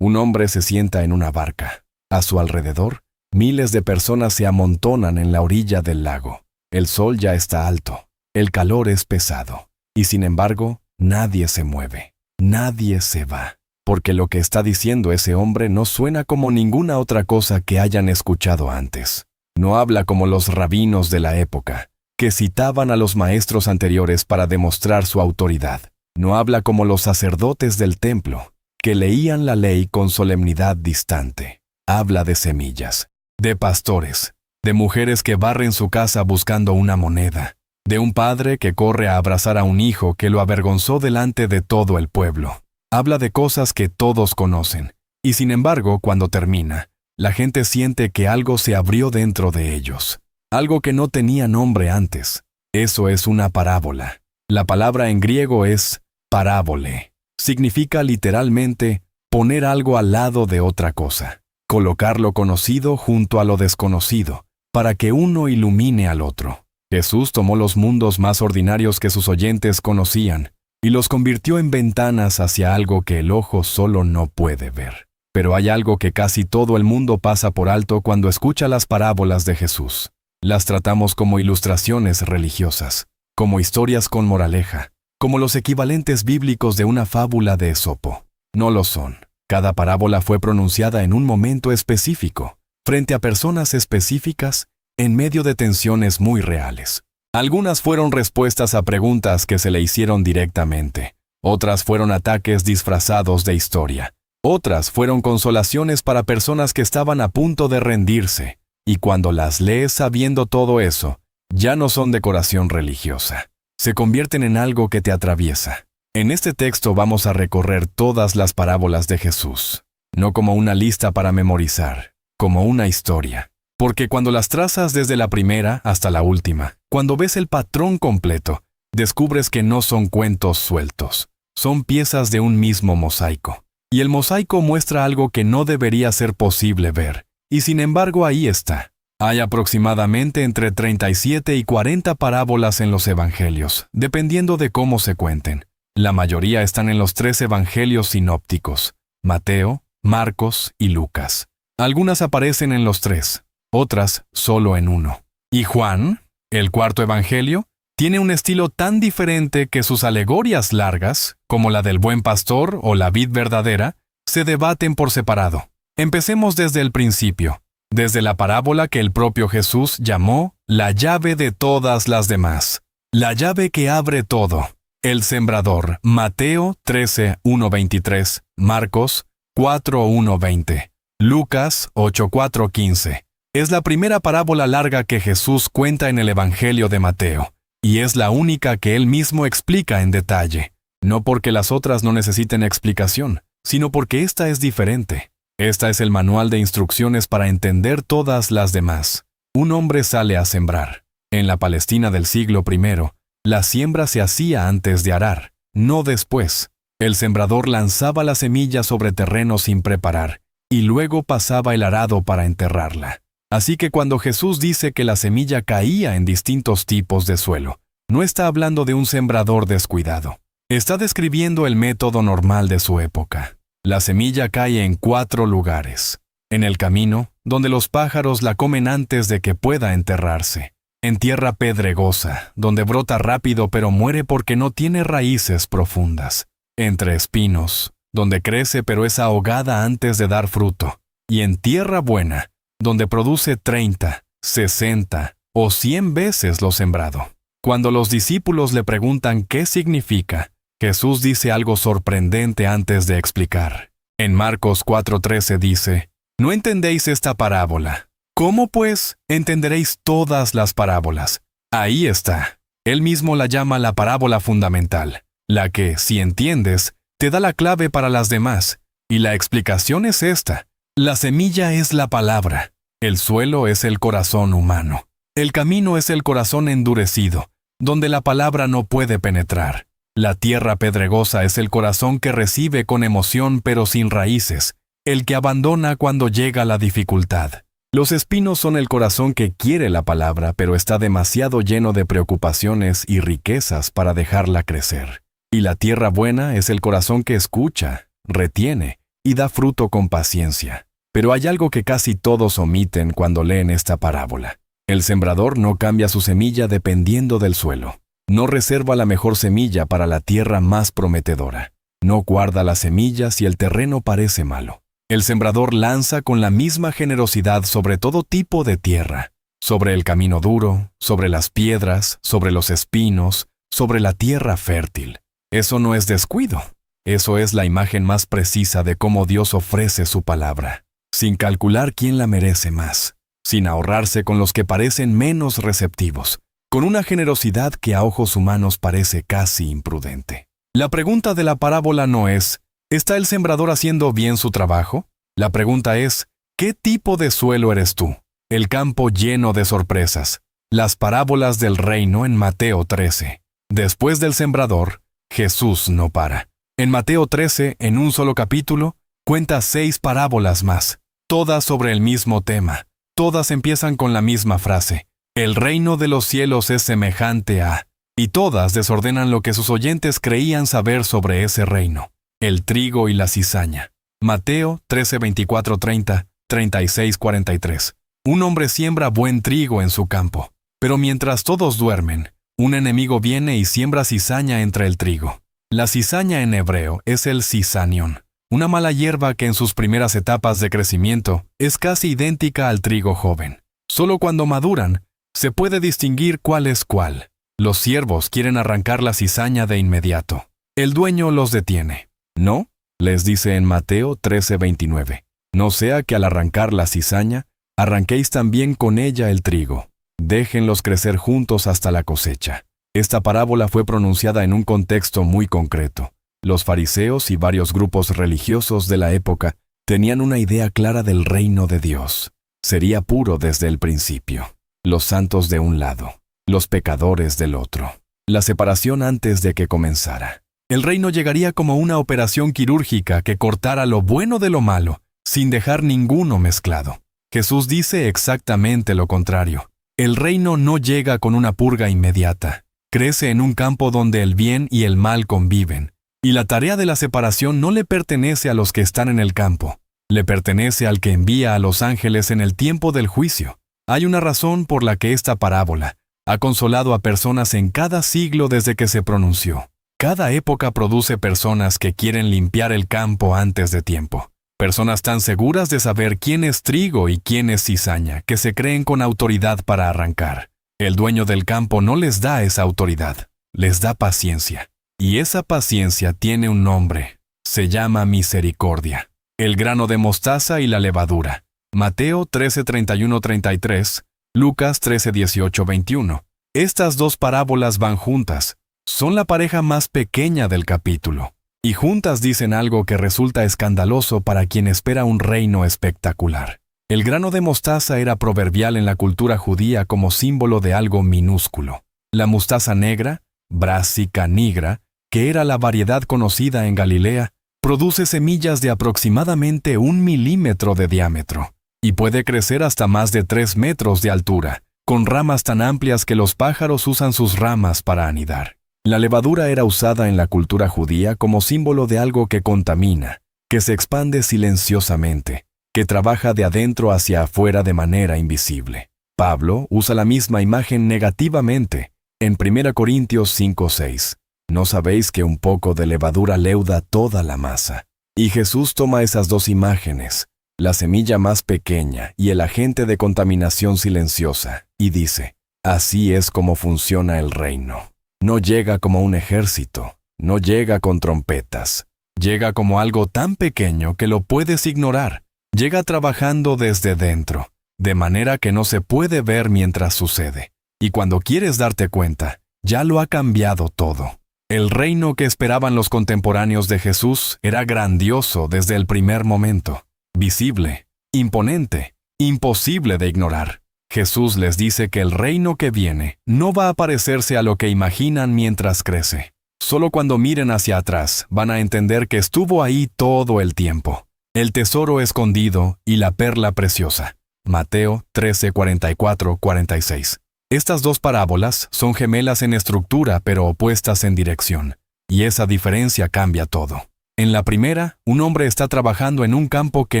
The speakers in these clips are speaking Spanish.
Un hombre se sienta en una barca. A su alrededor, miles de personas se amontonan en la orilla del lago. El sol ya está alto. El calor es pesado. Y sin embargo, nadie se mueve. Nadie se va. Porque lo que está diciendo ese hombre no suena como ninguna otra cosa que hayan escuchado antes. No habla como los rabinos de la época, que citaban a los maestros anteriores para demostrar su autoridad. No habla como los sacerdotes del templo, que leían la ley con solemnidad distante. Habla de semillas, de pastores, de mujeres que barren su casa buscando una moneda, de un padre que corre a abrazar a un hijo que lo avergonzó delante de todo el pueblo. Habla de cosas que todos conocen, y sin embargo, cuando termina, la gente siente que algo se abrió dentro de ellos, algo que no tenía nombre antes. Eso es una parábola. La palabra en griego es parábole. Significa literalmente poner algo al lado de otra cosa, colocar lo conocido junto a lo desconocido, para que uno ilumine al otro. Jesús tomó los mundos más ordinarios que sus oyentes conocían y los convirtió en ventanas hacia algo que el ojo solo no puede ver. Pero hay algo que casi todo el mundo pasa por alto cuando escucha las parábolas de Jesús. Las tratamos como ilustraciones religiosas, como historias con moraleja, como los equivalentes bíblicos de una fábula de Esopo. No lo son. Cada parábola fue pronunciada en un momento específico, frente a personas específicas, en medio de tensiones muy reales. Algunas fueron respuestas a preguntas que se le hicieron directamente. Otras fueron ataques disfrazados de historia. Otras fueron consolaciones para personas que estaban a punto de rendirse. Y cuando las lees sabiendo todo eso, ya no son decoración religiosa. Se convierten en algo que te atraviesa. En este texto vamos a recorrer todas las parábolas de Jesús, no como una lista para memorizar, como una historia. Porque cuando las trazas desde la primera hasta la última, cuando ves el patrón completo, descubres que no son cuentos sueltos, son piezas de un mismo mosaico. Y el mosaico muestra algo que no debería ser posible ver, y sin embargo ahí está. Hay aproximadamente entre 37 y 40 parábolas en los evangelios, dependiendo de cómo se cuenten. La mayoría están en los 3 evangelios sinópticos, Mateo, Marcos y Lucas. Algunas aparecen en los 3, otras solo en uno. Y Juan, el 4º evangelio, tiene un estilo tan diferente que sus alegorias largas, como la del buen pastor o la vid verdadera, se debaten por separado. Empecemos desde el principio, desde la parábola que el propio Jesús llamó la llave de todas las demás, la llave que abre todo. El sembrador, Mateo 13:1-23, Marcos 4:1-20, Lucas 8:4-15. Es la primera parábola larga que Jesús cuenta en el Evangelio de Mateo, y es la única que él mismo explica en detalle, no porque las otras no necesiten explicación, sino porque esta es diferente. Esta es el manual de instrucciones para entender todas las demás. Un hombre sale a sembrar. En la Palestina del siglo I, la siembra se hacía antes de arar, no después. El sembrador lanzaba la semilla sobre terreno sin preparar, y luego pasaba el arado para enterrarla. Así que cuando Jesús dice que la semilla caía en distintos tipos de suelo, no está hablando de un sembrador descuidado. Está describiendo el método normal de su época. La semilla cae en 4 lugares. En el camino, donde los pájaros la comen antes de que pueda enterrarse. En tierra pedregosa, donde brota rápido pero muere porque no tiene raíces profundas. Entre espinos, donde crece pero es ahogada antes de dar fruto. Y en tierra buena, donde produce 30, 60 o 100 veces lo sembrado. Cuando los discípulos le preguntan qué significa, Jesús dice algo sorprendente antes de explicar. En Marcos 4:13 dice, «¿No entendéis esta parábola? ¿Cómo, pues, entenderéis todas las parábolas?» Ahí está. Él mismo la llama la parábola fundamental, la que, si entiendes, te da la clave para las demás. Y la explicación es esta. La semilla es la palabra. El suelo es el corazón humano. El camino es el corazón endurecido, donde la palabra no puede penetrar. La tierra pedregosa es el corazón que recibe con emoción pero sin raíces, el que abandona cuando llega la dificultad. Los espinos son el corazón que quiere la palabra pero está demasiado lleno de preocupaciones y riquezas para dejarla crecer. Y la tierra buena es el corazón que escucha, retiene y da fruto con paciencia. Pero hay algo que casi todos omiten cuando leen esta parábola. El sembrador no cambia su semilla dependiendo del suelo. No reserva la mejor semilla para la tierra más prometedora. No guarda la semilla si el terreno parece malo. El sembrador lanza con la misma generosidad sobre todo tipo de tierra, sobre el camino duro, sobre las piedras, sobre los espinos, sobre la tierra fértil. Eso no es descuido. Eso es la imagen más precisa de cómo Dios ofrece su palabra, sin calcular quién la merece más, sin ahorrarse con los que parecen menos receptivos, con una generosidad que a ojos humanos parece casi imprudente. La pregunta de la parábola no es, ¿está el sembrador haciendo bien su trabajo? La pregunta es, ¿qué tipo de suelo eres tú? El campo lleno de sorpresas. Las parábolas del reino en Mateo 13. Después del sembrador, Jesús no para. En Mateo 13, en un solo capítulo, cuenta 6 parábolas más, todas sobre el mismo tema. Todas empiezan con la misma frase. El reino de los cielos es semejante a... Y todas desordenan lo que sus oyentes creían saber sobre ese reino. El trigo y la cizaña. Mateo 13, 24, 30, 36, 43. Un hombre siembra buen trigo en su campo. Pero mientras todos duermen, un enemigo viene y siembra cizaña entre el trigo. La cizaña en hebreo es el cisanión, una mala hierba que en sus primeras etapas de crecimiento es casi idéntica al trigo joven. Solo cuando maduran, se puede distinguir cuál es cuál. Los siervos quieren arrancar la cizaña de inmediato. El dueño los detiene. ¿No? Les dice en Mateo 13:29. No sea que al arrancar la cizaña, arranquéis también con ella el trigo. Déjenlos crecer juntos hasta la cosecha. Esta parábola fue pronunciada en un contexto muy concreto. Los fariseos y varios grupos religiosos de la época tenían una idea clara del reino de Dios. Sería puro desde el principio. Los santos de un lado, los pecadores del otro. La separación antes de que comenzara. El reino llegaría como una operación quirúrgica que cortara lo bueno de lo malo, sin dejar ninguno mezclado. Jesús dice exactamente lo contrario. El reino no llega con una purga inmediata. Crece en un campo donde el bien y el mal conviven. Y la tarea de la separación no le pertenece a los que están en el campo. Le pertenece al que envía a los ángeles en el tiempo del juicio. Hay una razón por la que esta parábola ha consolado a personas en cada siglo desde que se pronunció. Cada época produce personas que quieren limpiar el campo antes de tiempo. Personas tan seguras de saber quién es trigo y quién es cizaña, que se creen con autoridad para arrancar. El dueño del campo no les da esa autoridad, les da paciencia. Y esa paciencia tiene un nombre. Se llama misericordia. El grano de mostaza y la levadura. Mateo 13, 31, 33, Lucas 13, 18, 21. Estas dos parábolas van juntas. Son la pareja más pequeña del capítulo. Y juntas dicen algo que resulta escandaloso para quien espera un reino espectacular. El grano de mostaza era proverbial en la cultura judía como símbolo de algo minúsculo. La mostaza negra, Brassica nigra, que era la variedad conocida en Galilea, produce semillas de aproximadamente 1 milímetro de diámetro y puede crecer hasta más de 3 metros de altura, con ramas tan amplias que los pájaros usan sus ramas para anidar. La levadura era usada en la cultura judía como símbolo de algo que contamina, que se expande silenciosamente, que trabaja de adentro hacia afuera de manera invisible. Pablo usa la misma imagen negativamente en 1 Corintios 5:6. ¿No sabéis que un poco de levadura leuda toda la masa? Y Jesús toma esas dos imágenes, la semilla más pequeña y el agente de contaminación silenciosa, y dice, así es como funciona el reino. No llega como un ejército, no llega con trompetas, llega como algo tan pequeño que lo puedes ignorar. Llega trabajando desde dentro, de manera que no se puede ver mientras sucede. Y cuando quieres darte cuenta, ya lo ha cambiado todo. El reino que esperaban los contemporáneos de Jesús era grandioso desde el primer momento, visible, imponente, imposible de ignorar. Jesús les dice que el reino que viene no va a parecerse a lo que imaginan mientras crece. Solo cuando miren hacia atrás van a entender que estuvo ahí todo el tiempo. El tesoro escondido y la perla preciosa. Mateo 13, 44, 46. Estas dos parábolas son gemelas en estructura pero opuestas en dirección. Y esa diferencia cambia todo. En la primera, un hombre está trabajando en un campo que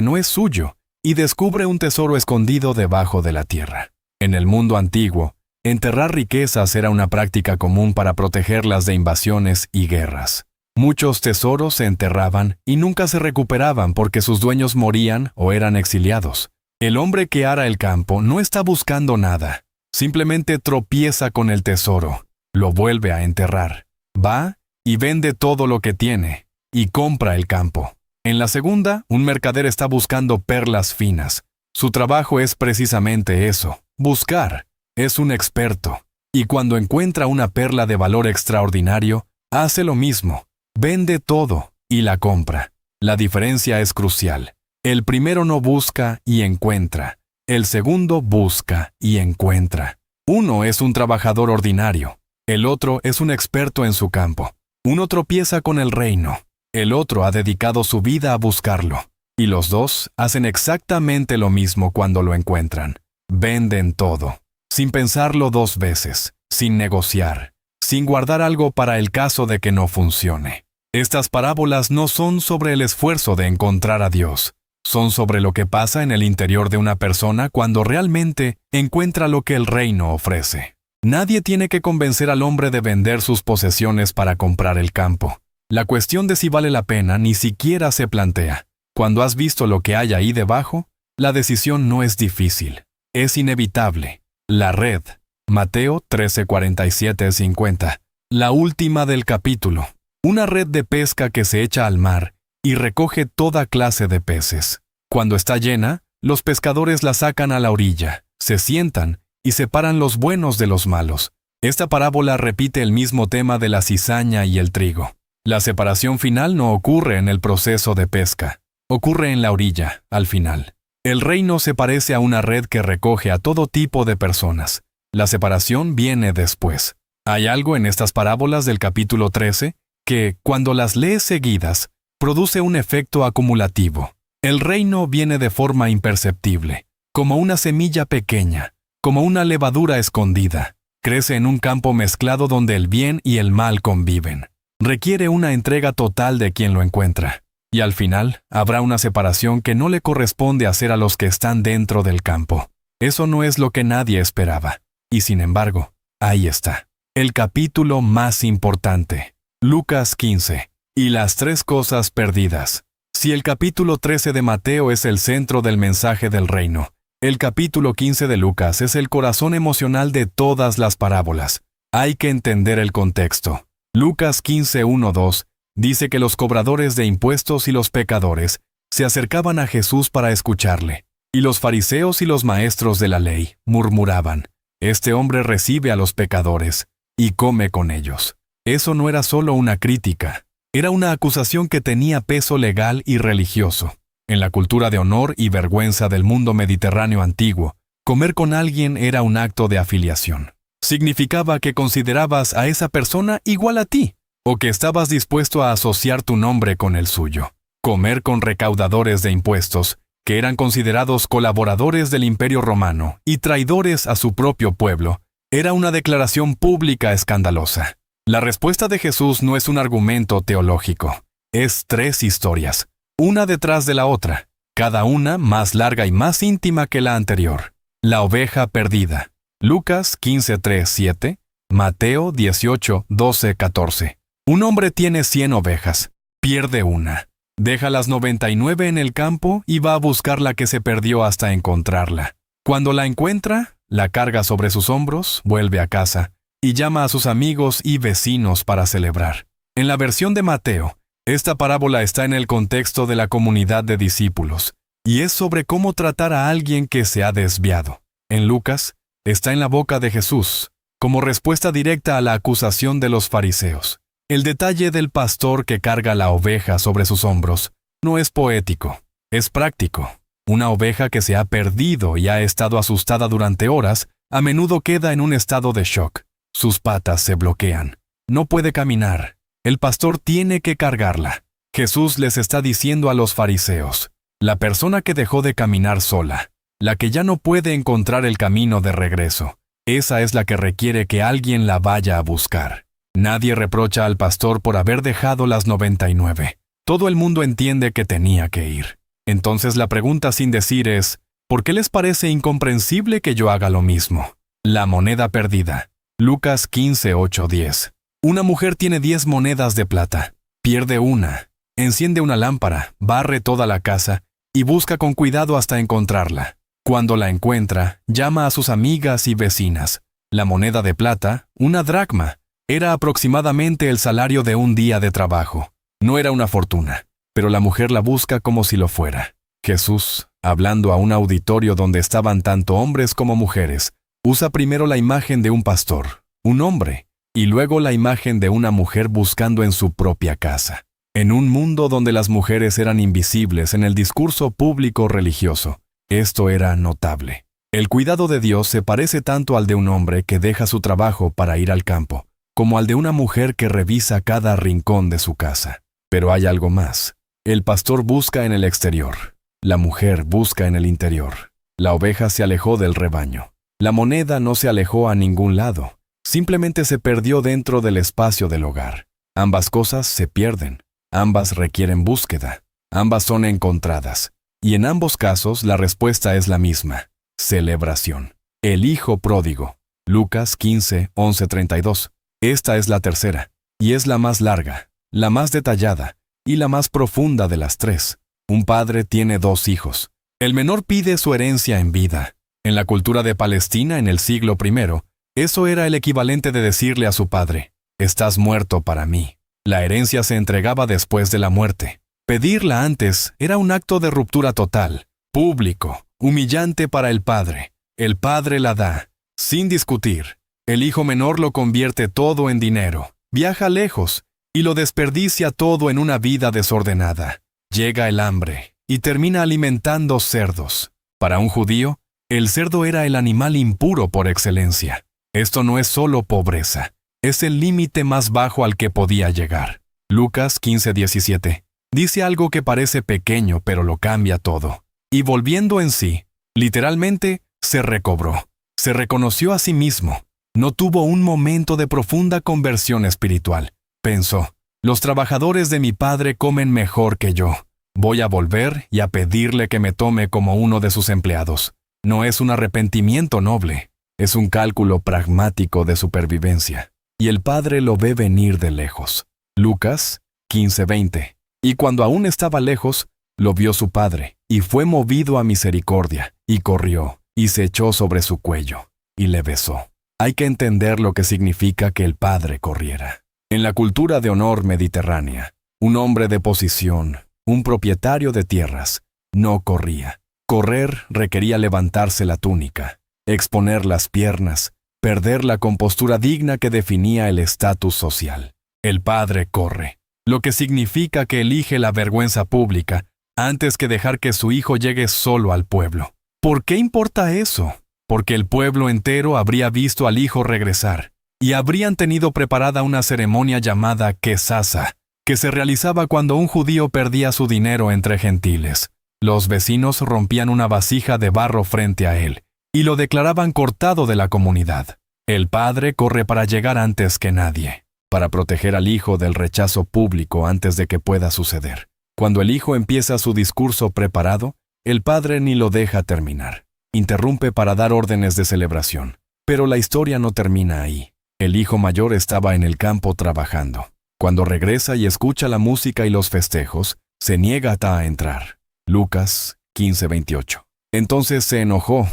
no es suyo y descubre un tesoro escondido debajo de la tierra. En el mundo antiguo, enterrar riquezas era una práctica común para protegerlas de invasiones y guerras. Muchos tesoros se enterraban y nunca se recuperaban porque sus dueños morían o eran exiliados. El hombre que ara el campo no está buscando nada. Simplemente tropieza con el tesoro, lo vuelve a enterrar. Va y vende todo lo que tiene y compra el campo. En la segunda, un mercader está buscando perlas finas. Su trabajo es precisamente eso, buscar. Es un experto. Y cuando encuentra una perla de valor extraordinario, hace lo mismo. Vende todo y la compra. La diferencia es crucial. El primero no busca y encuentra. El segundo busca y encuentra. Uno es un trabajador ordinario. El otro es un experto en su campo. Uno tropieza con el reino. El otro ha dedicado su vida a buscarlo. Y los dos hacen exactamente lo mismo cuando lo encuentran. Venden todo, sin pensarlo dos veces, sin negociar, sin guardar algo para el caso de que no funcione. Estas parábolas no son sobre el esfuerzo de encontrar a Dios. Son sobre lo que pasa en el interior de una persona cuando realmente encuentra lo que el reino ofrece. Nadie tiene que convencer al hombre de vender sus posesiones para comprar el campo. La cuestión de si vale la pena ni siquiera se plantea. Cuando has visto lo que hay ahí debajo, la decisión no es difícil. Es inevitable. La red. Mateo 13:47-50. La última del capítulo. Una red de pesca que se echa al mar y recoge toda clase de peces. Cuando está llena, los pescadores la sacan a la orilla, se sientan y separan los buenos de los malos. Esta parábola repite el mismo tema de la cizaña y el trigo. La separación final no ocurre en el proceso de pesca, ocurre en la orilla, al final. El reino se parece a una red que recoge a todo tipo de personas. La separación viene después. Hay algo en estas parábolas del capítulo 13 que, cuando las lees seguidas, produce un efecto acumulativo. El reino viene de forma imperceptible, como una semilla pequeña, como una levadura escondida. Crece en un campo mezclado donde el bien y el mal conviven. Requiere una entrega total de quien lo encuentra. Y al final, habrá una separación que no le corresponde hacer a los que están dentro del campo. Eso no es lo que nadie esperaba. Y sin embargo, ahí está. El capítulo más importante. Lucas 15. Y las tres cosas perdidas. Si el capítulo 13 de Mateo es el centro del mensaje del reino, el capítulo 15 de Lucas es el corazón emocional de todas las parábolas. Hay que entender el contexto. Lucas 15:1-2 dice que los cobradores de impuestos y los pecadores se acercaban a Jesús para escucharle, y los fariseos y los maestros de la ley murmuraban: «Este hombre recibe a los pecadores y come con ellos». Eso no era solo una crítica, era una acusación que tenía peso legal y religioso. En la cultura de honor y vergüenza del mundo mediterráneo antiguo, comer con alguien era un acto de afiliación. Significaba que considerabas a esa persona igual a ti, o que estabas dispuesto a asociar tu nombre con el suyo. Comer con recaudadores de impuestos, que eran considerados colaboradores del Imperio Romano y traidores a su propio pueblo, era una declaración pública escandalosa. La respuesta de Jesús no es un argumento teológico, es tres historias, una detrás de la otra, cada una más larga y más íntima que la anterior. La oveja perdida. Lucas 15:3-7, Mateo 18:12-14. Un hombre tiene 100 ovejas, pierde una, deja las 99 en el campo y va a buscar la que se perdió hasta encontrarla. Cuando la encuentra, la carga sobre sus hombros, vuelve a casa y llama a sus amigos y vecinos para celebrar. En la versión de Mateo, esta parábola está en el contexto de la comunidad de discípulos y es sobre cómo tratar a alguien que se ha desviado. En Lucas, está en la boca de Jesús, como respuesta directa a la acusación de los fariseos. El detalle del pastor que carga la oveja sobre sus hombros no es poético, es práctico. Una oveja que se ha perdido y ha estado asustada durante horas, a menudo queda en un estado de shock. Sus patas se bloquean. No puede caminar. El pastor tiene que cargarla. Jesús les está diciendo a los fariseos: la persona que dejó de caminar sola, la que ya no puede encontrar el camino de regreso, esa es la que requiere que alguien la vaya a buscar. Nadie reprocha al pastor por haber dejado las 99. Todo el mundo entiende que tenía que ir. Entonces la pregunta sin decir es, ¿por qué les parece incomprensible que yo haga lo mismo? La moneda perdida. Lucas 15, 8, 10. Una mujer tiene 10 monedas de plata. Pierde una. Enciende una lámpara, barre toda la casa y busca con cuidado hasta encontrarla. Cuando la encuentra, llama a sus amigas y vecinas. La moneda de plata, una dracma, era aproximadamente el salario de un día de trabajo. No era una fortuna, pero la mujer la busca como si lo fuera. Jesús, hablando a un auditorio donde estaban tanto hombres como mujeres, usa primero la imagen de un pastor, un hombre, y luego la imagen de una mujer buscando en su propia casa. En un mundo donde las mujeres eran invisibles en el discurso público religioso, esto era notable. El cuidado de Dios se parece tanto al de un hombre que deja su trabajo para ir al campo, como al de una mujer que revisa cada rincón de su casa. Pero hay algo más. El pastor busca en el exterior. La mujer busca en el interior. La oveja se alejó del rebaño. La moneda no se alejó a ningún lado. Simplemente se perdió dentro del espacio del hogar. Ambas cosas se pierden. Ambas requieren búsqueda. Ambas son encontradas. Y en ambos casos la respuesta es la misma. Celebración. El hijo pródigo. Lucas 15, 11, 32. Esta es la tercera, y es la más larga, la más detallada y la más profunda de las tres. Un padre tiene 2 hijos. El menor pide su herencia en vida. En la cultura de Palestina en el siglo I, eso era el equivalente de decirle a su padre, «Estás muerto para mí». La herencia se entregaba después de la muerte. Pedirla antes era un acto de ruptura total, público, humillante para el padre. El padre la da, sin discutir. El hijo menor lo convierte todo en dinero, viaja lejos y lo desperdicia todo en una vida desordenada. Llega el hambre y termina alimentando cerdos. Para un judío, el cerdo era el animal impuro por excelencia. Esto no es solo pobreza, es el límite más bajo al que podía llegar. Lucas 15, 17. Dice algo que parece pequeño pero lo cambia todo. Y volviendo en sí, literalmente, se recobró. Se reconoció a sí mismo. No tuvo un momento de profunda conversión espiritual. Pensó, los trabajadores de mi padre comen mejor que yo. Voy a volver y a pedirle que me tome como uno de sus empleados. No es un arrepentimiento noble, es un cálculo pragmático de supervivencia. Y el padre lo ve venir de lejos. Lucas 15:20. Y cuando aún estaba lejos, lo vio su padre, y fue movido a misericordia, y corrió, y se echó sobre su cuello, y le besó. Hay que entender lo que significa que el padre corriera. En la cultura de honor mediterránea, un hombre de posición, un propietario de tierras, no corría. Correr requería levantarse la túnica, exponer las piernas, perder la compostura digna que definía el estatus social. El padre corre, lo que significa que elige la vergüenza pública antes que dejar que su hijo llegue solo al pueblo. ¿Por qué importa eso? Porque el pueblo entero habría visto al hijo regresar y habrían tenido preparada una ceremonia llamada Kesasa, que se realizaba cuando un judío perdía su dinero entre gentiles. Los vecinos rompían una vasija de barro frente a él y lo declaraban cortado de la comunidad. El padre corre para llegar antes que nadie, para proteger al hijo del rechazo público antes de que pueda suceder. Cuando el hijo empieza su discurso preparado, el padre ni lo deja terminar. Interrumpe para dar órdenes de celebración. Pero la historia no termina ahí. El hijo mayor estaba en el campo trabajando. Cuando regresa y escucha la música y los festejos, se niega a entrar. Lucas 15:28. Entonces se enojó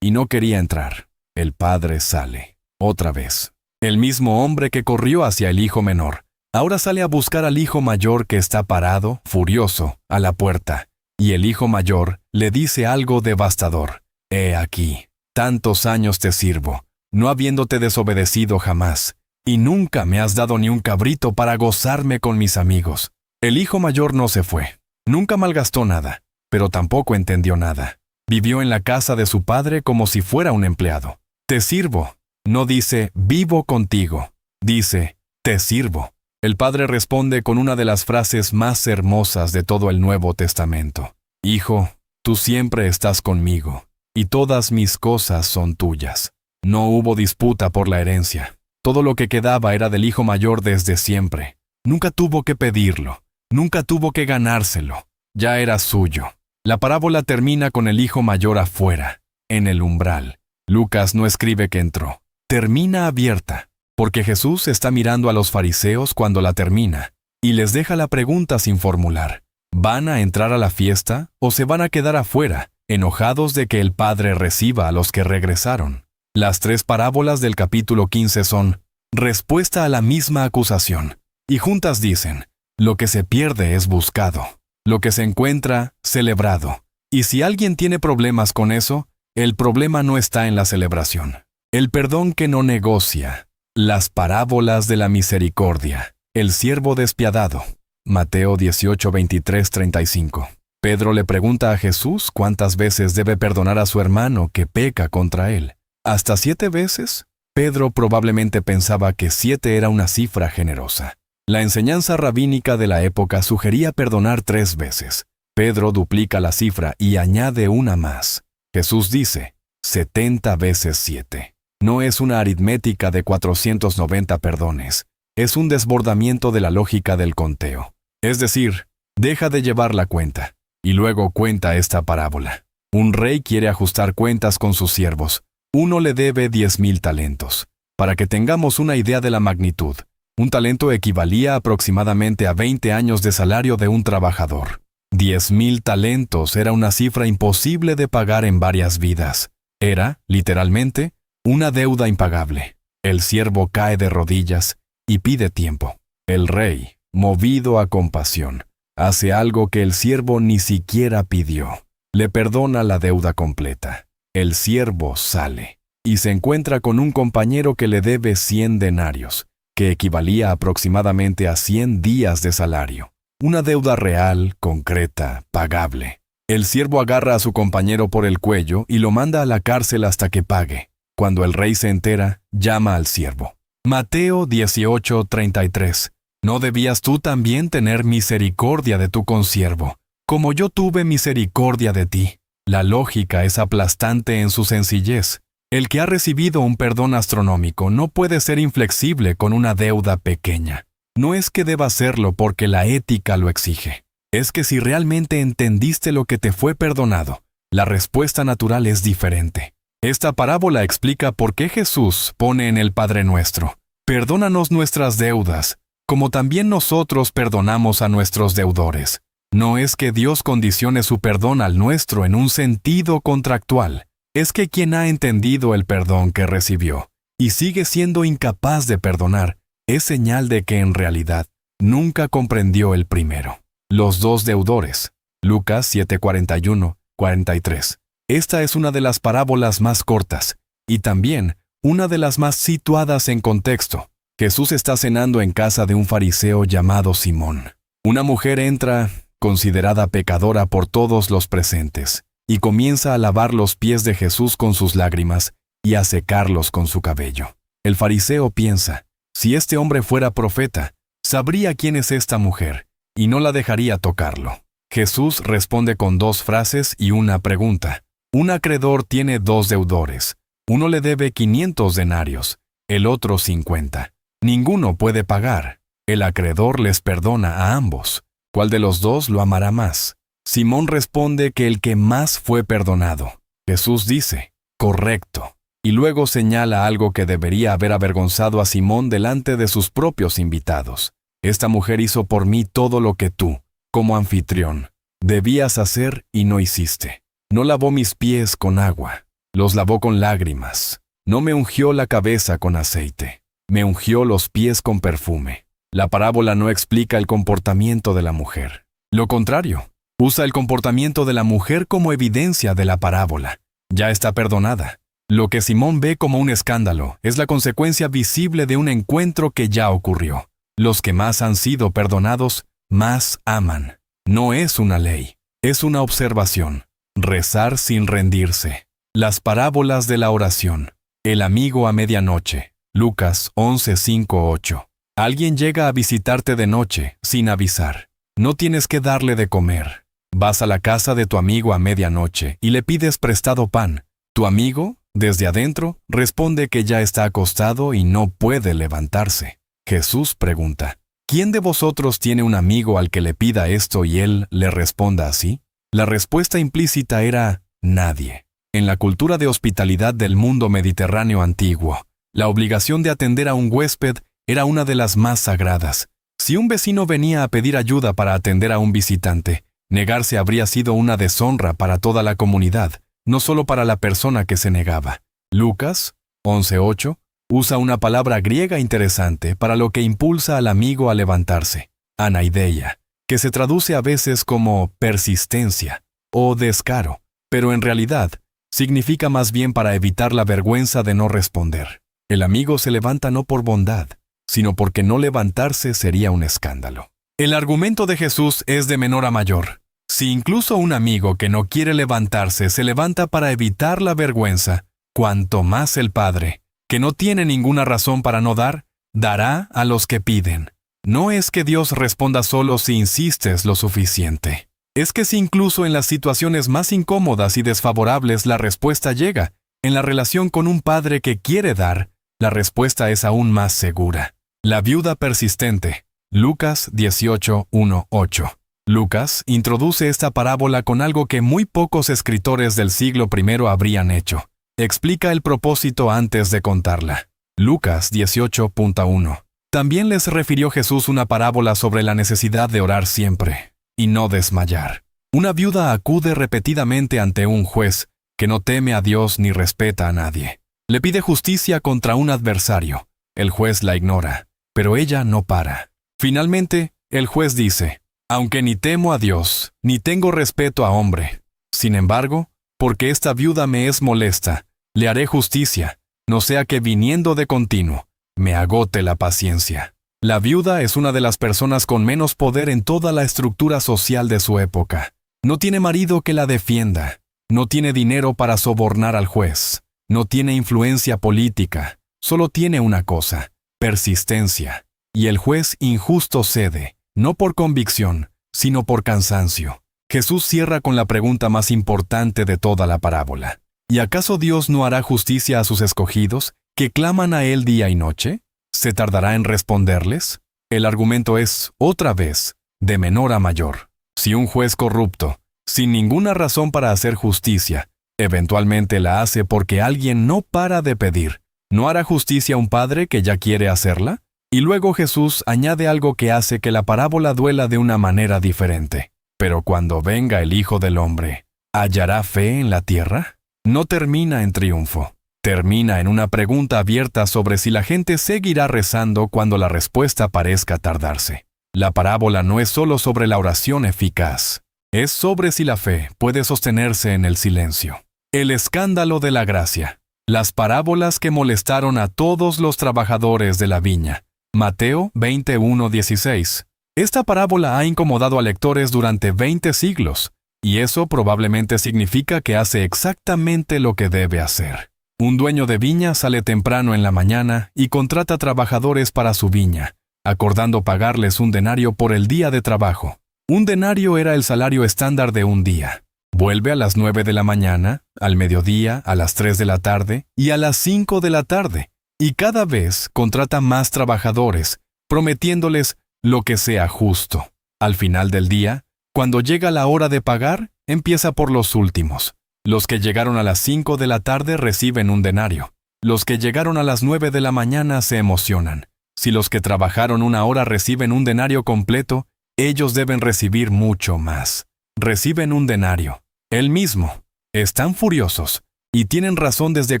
y no quería entrar. El padre sale. Otra vez. El mismo hombre que corrió hacia el hijo menor, ahora sale a buscar al hijo mayor que está parado, furioso, a la puerta. Y el hijo mayor le dice algo devastador. He aquí, tantos años te sirvo, no habiéndote desobedecido jamás, y nunca me has dado ni un cabrito para gozarme con mis amigos. El hijo mayor no se fue, nunca malgastó nada, pero tampoco entendió nada. Vivió en la casa de su padre como si fuera un empleado. Te sirvo. No dice, vivo contigo. Dice, te sirvo. El padre responde con una de las frases más hermosas de todo el Nuevo Testamento. Hijo, tú siempre estás conmigo, y todas mis cosas son tuyas. No hubo disputa por la herencia. Todo lo que quedaba era del hijo mayor desde siempre. Nunca tuvo que pedirlo. Nunca tuvo que ganárselo. Ya era suyo. La parábola termina con el hijo mayor afuera, en el umbral. Lucas no escribe que entró. Termina abierta, porque Jesús está mirando a los fariseos cuando la termina, y les deja la pregunta sin formular. ¿Van a entrar a la fiesta o se van a quedar afuera, enojados de que el Padre reciba a los que regresaron? Las 3 parábolas del capítulo 15 son respuesta a la misma acusación, y juntas dicen, lo que se pierde es buscado, lo que se encuentra, celebrado. Y si alguien tiene problemas con eso, el problema no está en la celebración. El perdón que no negocia, las parábolas de la misericordia, el siervo despiadado. Mateo 18, 23, 35. Pedro le pregunta a Jesús cuántas veces debe perdonar a su hermano que peca contra él. ¿Hasta 7 veces? Pedro probablemente pensaba que 7 era una cifra generosa. La enseñanza rabínica de la época sugería perdonar 3 veces. Pedro duplica la cifra y añade una más. Jesús dice, 70 veces 7. No es una aritmética de 490 perdones. Es un desbordamiento de la lógica del conteo. Es decir, deja de llevar la cuenta. Y luego cuenta esta parábola. Un rey quiere ajustar cuentas con sus siervos. Uno le debe 10,000 talentos. Para que tengamos una idea de la magnitud, un talento equivalía aproximadamente a 20 años de salario de un trabajador. 10,000 talentos era una cifra imposible de pagar en varias vidas. Era, literalmente, una deuda impagable. El siervo cae de rodillas y pide tiempo. El rey, movido a compasión, hace algo que el siervo ni siquiera pidió. Le perdona la deuda completa. El siervo sale y se encuentra con un compañero que le debe 100 denarios, que equivalía aproximadamente a 100 días de salario. Una deuda real, concreta, pagable. El siervo agarra a su compañero por el cuello y lo manda a la cárcel hasta que pague. Cuando el rey se entera, llama al siervo. Mateo 18, 33. ¿No debías tú también tener misericordia de tu consiervo, como yo tuve misericordia de ti? La lógica es aplastante en su sencillez. El que ha recibido un perdón astronómico no puede ser inflexible con una deuda pequeña. No es que deba hacerlo porque la ética lo exige. Es que si realmente entendiste lo que te fue perdonado, la respuesta natural es diferente. Esta parábola explica por qué Jesús pone en el Padre Nuestro: perdónanos nuestras deudas, como también nosotros perdonamos a nuestros deudores. No es que Dios condicione su perdón al nuestro en un sentido contractual. Es que quien ha entendido el perdón que recibió y sigue siendo incapaz de perdonar, es señal de que en realidad nunca comprendió el primero. Los 2 deudores. Lucas 7:41, 43. Esta es una de las parábolas más cortas y también una de las más situadas en contexto. Jesús está cenando en casa de un fariseo llamado Simón. Una mujer entra, considerada pecadora por todos los presentes, y comienza a lavar los pies de Jesús con sus lágrimas y a secarlos con su cabello. El fariseo piensa, si este hombre fuera profeta, sabría quién es esta mujer y no la dejaría tocarlo. Jesús responde con 2 frases y una pregunta. Un acreedor tiene 2 deudores. Uno le debe 500 denarios, el otro 50. Ninguno puede pagar. El acreedor les perdona a ambos. ¿Cuál de los 2 lo amará más? Simón responde que el que más fue perdonado. Jesús dice, correcto. Y luego señala algo que debería haber avergonzado a Simón delante de sus propios invitados. Esta mujer hizo por mí todo lo que tú, como anfitrión, debías hacer y no hiciste. No lavó mis pies con agua, los lavó con lágrimas. No me ungió la cabeza con aceite, me ungió los pies con perfume. La parábola no explica el comportamiento de la mujer. Lo contrario, usa el comportamiento de la mujer como evidencia de la parábola. Ya está perdonada. Lo que Simón ve como un escándalo es la consecuencia visible de un encuentro que ya ocurrió. Los que más han sido perdonados, más aman. No es una ley, es una observación. Rezar sin rendirse. Las parábolas de la oración. El amigo a medianoche. Lucas 11, 5, 8. Alguien llega a visitarte de noche, sin avisar. No tienes que darle de comer. Vas a la casa de tu amigo a medianoche y le pides prestado pan. Tu amigo, desde adentro, responde que ya está acostado y no puede levantarse. Jesús pregunta, ¿Quién de vosotros tiene un amigo al que le pida esto y él le responda así? La respuesta implícita era nadie. En la cultura de hospitalidad del mundo mediterráneo antiguo, la obligación de atender a un huésped era una de las más sagradas. Si un vecino venía a pedir ayuda para atender a un visitante, negarse habría sido una deshonra para toda la comunidad, no solo para la persona que se negaba. Lucas 11:8 usa una palabra griega interesante para lo que impulsa al amigo a levantarse, anaideia, que se traduce a veces como persistencia o descaro, pero en realidad significa más bien para evitar la vergüenza de no responder. El amigo se levanta no por bondad, sino porque no levantarse sería un escándalo. El argumento de Jesús es de menor a mayor. Si incluso un amigo que no quiere levantarse se levanta para evitar la vergüenza, cuanto más el Padre, que no tiene ninguna razón para no dar, dará a los que piden. No es que Dios responda solo si insistes lo suficiente. Es que si incluso en las situaciones más incómodas y desfavorables la respuesta llega, en la relación con un padre que quiere dar, la respuesta es aún más segura. La viuda persistente. Lucas 18:1-8. Lucas introduce esta parábola con algo que muy pocos escritores del siglo I habrían hecho. Explica el propósito antes de contarla. Lucas 18:1. También les refirió Jesús una parábola sobre la necesidad de orar siempre y no desmayar. Una viuda acude repetidamente ante un juez que no teme a Dios ni respeta a nadie. Le pide justicia contra un adversario. El juez la ignora, pero ella no para. Finalmente, el juez dice: aunque ni temo a Dios, ni tengo respeto a hombre. Sin embargo, porque esta viuda me es molesta, le haré justicia, no sea que viniendo de continuo, me agote la paciencia. La viuda es una de las personas con menos poder en toda la estructura social de su época. No tiene marido que la defienda, no tiene dinero para sobornar al juez, no tiene influencia política, solo tiene una cosa: persistencia. Y el juez injusto cede, no por convicción, sino por cansancio. Jesús cierra con la pregunta más importante de toda la parábola. ¿Y acaso Dios no hará justicia a sus escogidos, que claman a Él día y noche? ¿Se tardará en responderles? El argumento es, otra vez, de menor a mayor. Si un juez corrupto, sin ninguna razón para hacer justicia, eventualmente la hace porque alguien no para de pedir, ¿no hará justicia un padre que ya quiere hacerla? Y luego Jesús añade algo que hace que la parábola duela de una manera diferente. Pero cuando venga el Hijo del Hombre, ¿hallará fe en la tierra? No termina en triunfo. Termina en una pregunta abierta sobre si la gente seguirá rezando cuando la respuesta parezca tardarse. La parábola no es solo sobre la oración eficaz. Es sobre si la fe puede sostenerse en el silencio. El escándalo de la gracia. Las parábolas que molestaron a todos los trabajadores de la viña. Mateo 21:16. Esta parábola ha incomodado a lectores durante 20 siglos, y eso probablemente significa que hace exactamente lo que debe hacer. Un dueño de viña sale temprano en la mañana y contrata trabajadores para su viña, acordando pagarles un denario por el día de trabajo. Un denario era el salario estándar de un día. Vuelve a las 9 de la mañana, al mediodía, a las 3 de la tarde y a las 5 de la tarde. Y cada vez contrata más trabajadores, prometiéndoles lo que sea justo. Al final del día, cuando llega la hora de pagar, empieza por los últimos. Los que llegaron a las 5 de la tarde reciben un denario. Los que llegaron a las 9 de la mañana se emocionan. Si los que trabajaron una hora reciben un denario completo, ellos deben recibir mucho más. Reciben un denario, el mismo. Están furiosos. Y tienen razón desde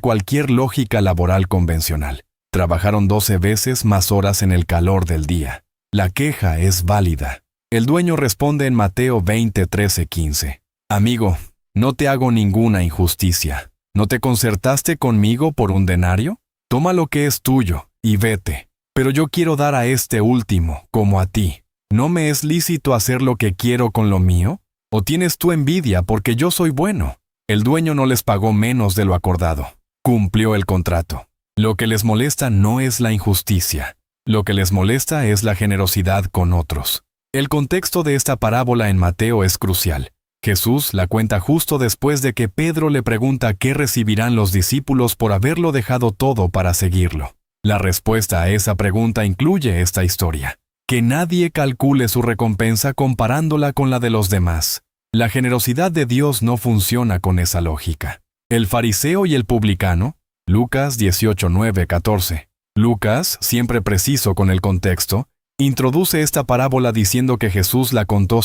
cualquier lógica laboral convencional. Trabajaron 12 veces más horas en el calor del día. La queja es válida. El dueño responde en Mateo 20:13-15. Amigo, no te hago ninguna injusticia. ¿No te concertaste conmigo por un denario? Toma lo que es tuyo y vete. Pero yo quiero dar a este último, como a ti. ¿No me es lícito hacer lo que quiero con lo mío? ¿O tienes tú envidia porque yo soy bueno? El dueño no les pagó menos de lo acordado. Cumplió el contrato. Lo que les molesta no es la injusticia. Lo que les molesta es la generosidad con otros. El contexto de esta parábola en Mateo es crucial. Jesús la cuenta justo después de que Pedro le pregunta qué recibirán los discípulos por haberlo dejado todo para seguirlo. La respuesta a esa pregunta incluye esta historia. que nadie calcule su recompensa comparándola con la de los demás. La generosidad de Dios no funciona con esa lógica. El fariseo y el publicano, Lucas 18:9-14. Lucas, siempre preciso con el contexto, introduce esta parábola diciendo que Jesús la contó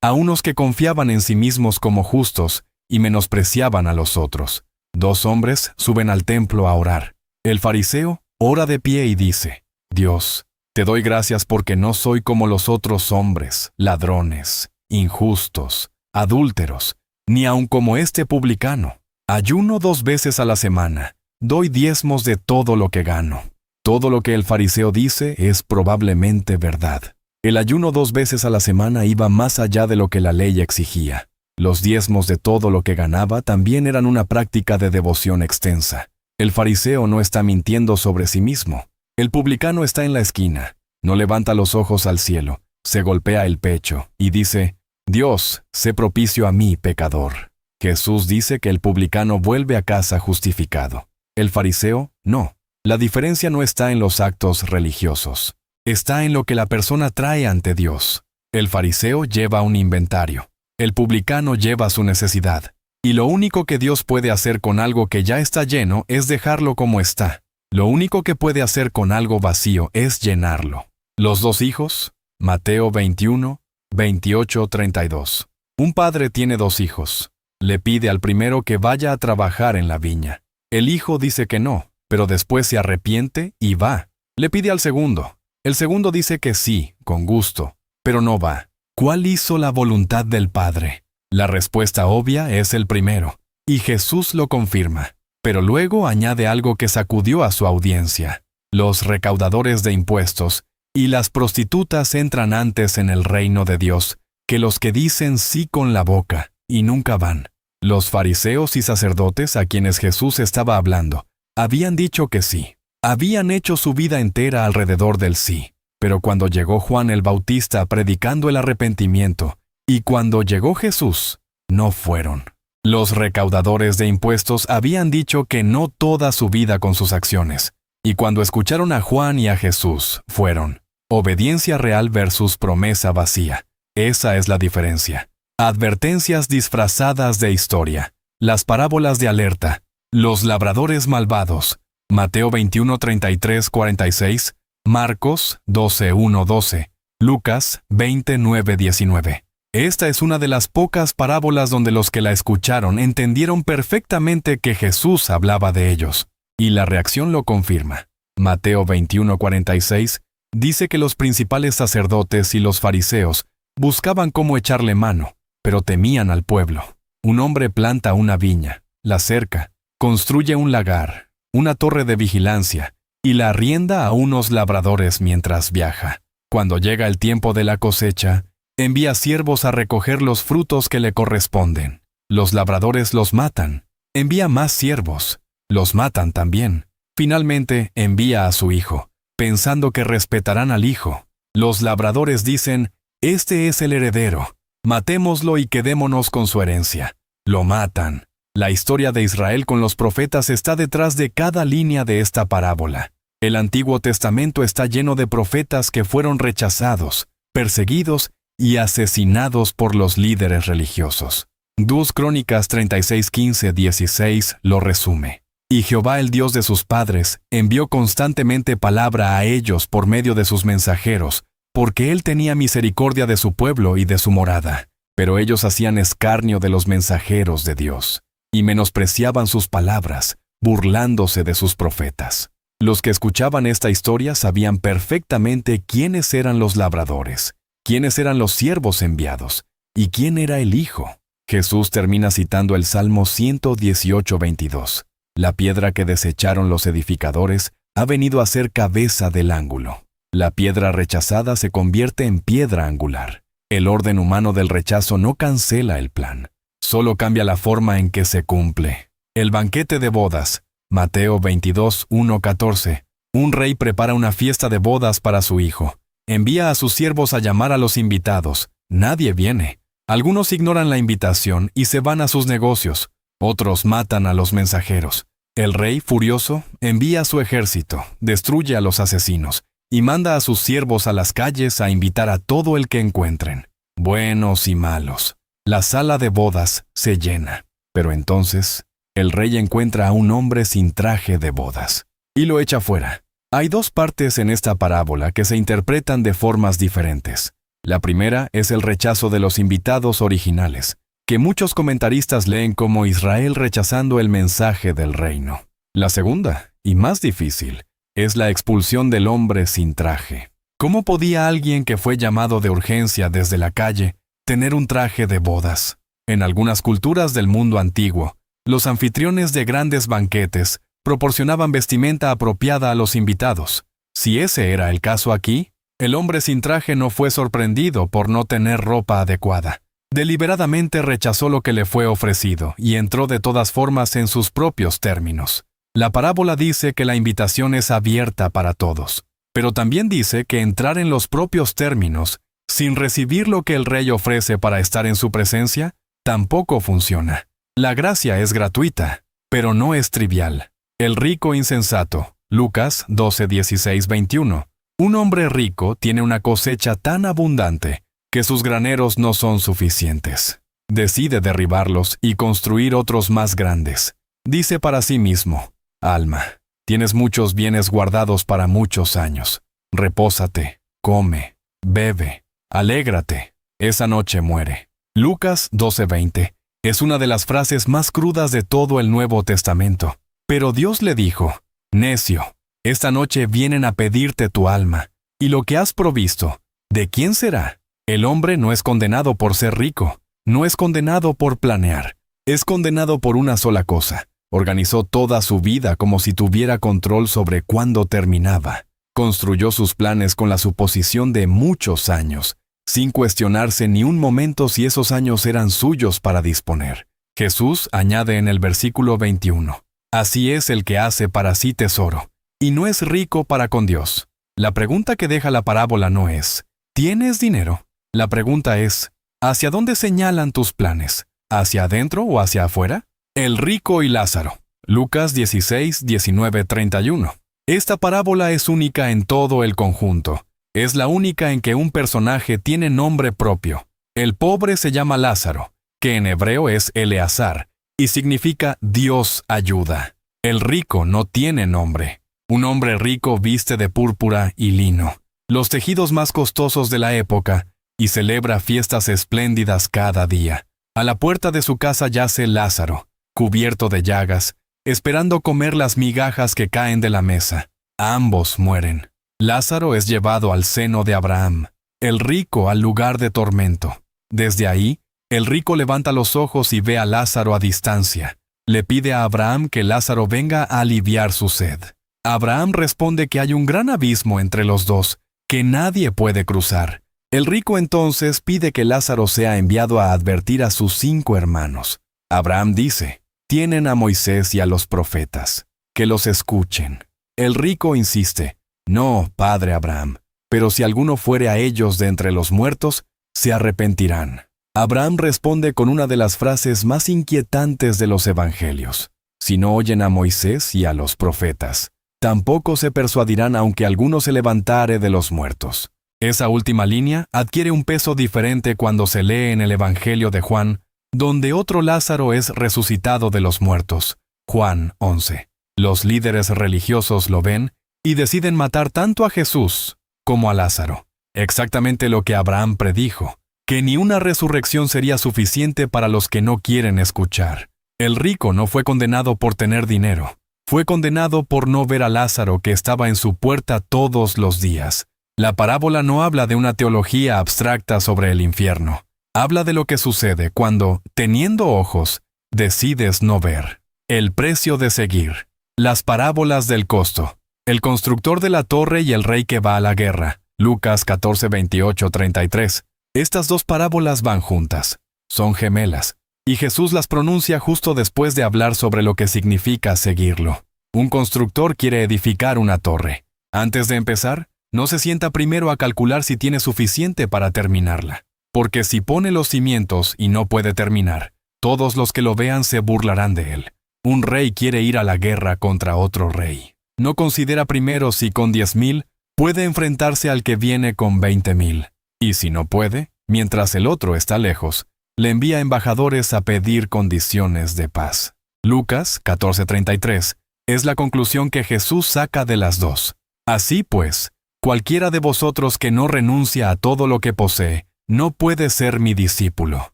a unos que confiaban en sí mismos como justos y menospreciaban a los otros. Dos hombres suben al templo a orar. El fariseo ora de pie y dice: Dios, te doy gracias porque no soy como los otros hombres, ladrones, injustos, adúlteros, ni aun como este publicano. Ayuno 2 veces a la semana, doy diezmos de todo lo que gano. Todo lo que el fariseo dice es probablemente verdad. El ayuno 2 veces a la semana iba más allá de lo que la ley exigía. Los diezmos de todo lo que ganaba también eran una práctica de devoción extensa. El fariseo no está mintiendo sobre sí mismo. El publicano está en la esquina, no levanta los ojos al cielo, se golpea el pecho y dice: Dios, sé propicio a mí, pecador. Jesús dice que el publicano vuelve a casa justificado. El fariseo, no. La diferencia no está en los actos religiosos. Está en lo que la persona trae ante Dios. El fariseo lleva un inventario. El publicano lleva su necesidad. Y lo único que Dios puede hacer con algo que ya está lleno es dejarlo como está. Lo único que puede hacer con algo vacío es llenarlo. Los 2 hijos, Mateo 21, 28-32. Un padre tiene 2 hijos. Le pide al primero que vaya a trabajar en la viña. El hijo dice que no, pero después se arrepiente y va. Le pide al segundo. El segundo dice que sí, con gusto, pero no va. ¿Cuál hizo la voluntad del Padre? La respuesta obvia es el primero, y Jesús lo confirma. Pero luego añade algo que sacudió a su audiencia. Los recaudadores de impuestos y las prostitutas entran antes en el reino de Dios que los que dicen sí con la boca y nunca van. Los fariseos y sacerdotes a quienes Jesús estaba hablando habían dicho que sí. Habían hecho su vida entera alrededor del sí. Pero cuando llegó Juan el Bautista predicando el arrepentimiento, y cuando llegó Jesús, no fueron. Los recaudadores de impuestos habían dicho que no toda su vida con sus acciones, y cuando escucharon a Juan y a Jesús, fueron. Obediencia real versus promesa vacía. Esa es la diferencia. Advertencias disfrazadas de historia. Las parábolas de alerta. Los labradores malvados. Mateo 21:33-46, Marcos 12:1-12, Lucas 20:9-19. Esta es una de las pocas parábolas donde los que la escucharon entendieron perfectamente que Jesús hablaba de ellos, y la reacción lo confirma. Mateo 21:46 dice que los principales sacerdotes y los fariseos buscaban cómo echarle mano, pero temían al pueblo. Un hombre planta una viña, la cerca, construye un lagar, una torre de vigilancia, y la arrienda a unos labradores mientras viaja. Cuando llega el tiempo de la cosecha, envía siervos a recoger los frutos que le corresponden. Los labradores los matan. Envía más siervos. Los matan también. Finalmente, envía a su hijo, pensando que respetarán al hijo. Los labradores dicen: «Este es el heredero. Matémoslo y quedémonos con su herencia». Lo matan. La historia de Israel con los profetas está detrás de cada línea de esta parábola. El Antiguo Testamento está lleno de profetas que fueron rechazados, perseguidos y asesinados por los líderes religiosos. 2 Crónicas 36:15-16 lo resume. Y Jehová, el Dios de sus padres, envió constantemente palabra a ellos por medio de sus mensajeros, porque él tenía misericordia de su pueblo y de su morada. Pero ellos hacían escarnio de los mensajeros de Dios, y menospreciaban sus palabras, burlándose de sus profetas. Los que escuchaban esta historia sabían perfectamente quiénes eran los labradores, quiénes eran los siervos enviados, y quién era el Hijo. Jesús termina citando el Salmo 118:22. La piedra que desecharon los edificadores ha venido a ser cabeza del ángulo. La piedra rechazada se convierte en piedra angular. El orden humano del rechazo no cancela el plan, solo cambia la forma en que se cumple. El banquete de bodas, Mateo 22:1-14. Un rey prepara una fiesta de bodas para su hijo. Envía a sus siervos a llamar a los invitados. Nadie viene. Algunos ignoran la invitación y se van a sus negocios. Otros matan a los mensajeros. El rey, furioso, envía a su ejército, destruye a los asesinos y manda a sus siervos a las calles a invitar a todo el que encuentren, buenos y malos. La sala de bodas se llena. Pero entonces, el rey encuentra a un hombre sin traje de bodas y lo echa fuera. Hay dos partes en esta parábola que se interpretan de formas diferentes. La primera es el rechazo de los invitados originales, que muchos comentaristas leen como Israel rechazando el mensaje del reino. La segunda, y más difícil, es la expulsión del hombre sin traje. ¿Cómo podía alguien que fue llamado de urgencia desde la calle tener un traje de bodas? En algunas culturas del mundo antiguo, los anfitriones de grandes banquetes proporcionaban vestimenta apropiada a los invitados. Si ese era el caso aquí, el hombre sin traje no fue sorprendido por no tener ropa adecuada. Deliberadamente rechazó lo que le fue ofrecido y entró de todas formas en sus propios términos. La parábola dice que la invitación es abierta para todos, pero también dice que entrar en los propios términos, sin recibir lo que el rey ofrece para estar en su presencia, tampoco funciona. La gracia es gratuita, pero no es trivial. El rico insensato, Lucas 12, 16, 21. Un hombre rico tiene una cosecha tan abundante que sus graneros no son suficientes. Decide derribarlos y construir otros más grandes. Dice para sí mismo, alma, tienes muchos bienes guardados para muchos años. Repósate, come, bebe, alégrate. Esa noche muere. Lucas 12:20 es una de las frases más crudas de todo el Nuevo Testamento. Pero Dios le dijo, necio, esta noche vienen a pedirte tu alma, y lo que has provisto, ¿de quién será? El hombre no es condenado por ser rico, no es condenado por planear, es condenado por una sola cosa. Organizó toda su vida como si tuviera control sobre cuándo terminaba. Construyó sus planes con la suposición de muchos años, sin cuestionarse ni un momento si esos años eran suyos para disponer. Jesús añade en el versículo 21, así es el que hace para sí tesoro, y no es rico para con Dios. La pregunta que deja la parábola no es, ¿tienes dinero? La pregunta es, ¿hacia dónde señalan tus planes? ¿Hacia adentro o hacia afuera? El rico y Lázaro. Lucas 16, 19, 31. Esta parábola es única en todo el conjunto. Es la única en que un personaje tiene nombre propio. El pobre se llama Lázaro, que en hebreo es Eleazar, y significa Dios ayuda. El rico no tiene nombre. Un hombre rico viste de púrpura y lino, los tejidos más costosos de la época, y celebra fiestas espléndidas cada día. A la puerta de su casa yace Lázaro, cubierto de llagas, esperando comer las migajas que caen de la mesa. Ambos mueren. Lázaro es llevado al seno de Abraham, el rico al lugar de tormento. Desde ahí, el rico levanta los ojos y ve a Lázaro a distancia. Le pide a Abraham que Lázaro venga a aliviar su sed. Abraham responde que hay un gran abismo entre los dos, que nadie puede cruzar. El rico entonces pide que Lázaro sea enviado a advertir a sus 5 hermanos. Abraham dice, tienen a Moisés y a los profetas, que los escuchen. El rico insiste, no, padre Abraham, pero si alguno fuere a ellos de entre los muertos, se arrepentirán. Abraham responde con una de las frases más inquietantes de los evangelios. Si no oyen a Moisés y a los profetas, tampoco se persuadirán aunque alguno se levantare de los muertos. Esa última línea adquiere un peso diferente cuando se lee en el Evangelio de Juan, donde otro Lázaro es resucitado de los muertos. Juan 11. Los líderes religiosos lo ven y deciden matar tanto a Jesús como a Lázaro. Exactamente lo que Abraham predijo, que ni una resurrección sería suficiente para los que no quieren escuchar. El rico no fue condenado por tener dinero. Fue condenado por no ver a Lázaro que estaba en su puerta todos los días. La parábola no habla de una teología abstracta sobre el infierno. Habla de lo que sucede cuando, teniendo ojos, decides no ver. El precio de seguir. Las parábolas del costo. El constructor de la torre y el rey que va a la guerra. Lucas 14, 28, 33. Estas dos parábolas van juntas. Son gemelas. Y Jesús las pronuncia justo después de hablar sobre lo que significa seguirlo. Un constructor quiere edificar una torre. Antes de empezar, no se sienta primero a calcular si tiene suficiente para terminarla. Porque si pone los cimientos y no puede terminar, todos los que lo vean se burlarán de él. Un rey quiere ir a la guerra contra otro rey. No considera primero si con 10,000 puede enfrentarse al que viene con 20,000. Y si no puede, mientras el otro está lejos, le envía embajadores a pedir condiciones de paz. Lucas 14:33 es la conclusión que Jesús saca de las dos. Así pues, cualquiera de vosotros que no renuncia a todo lo que posee, no puede ser mi discípulo.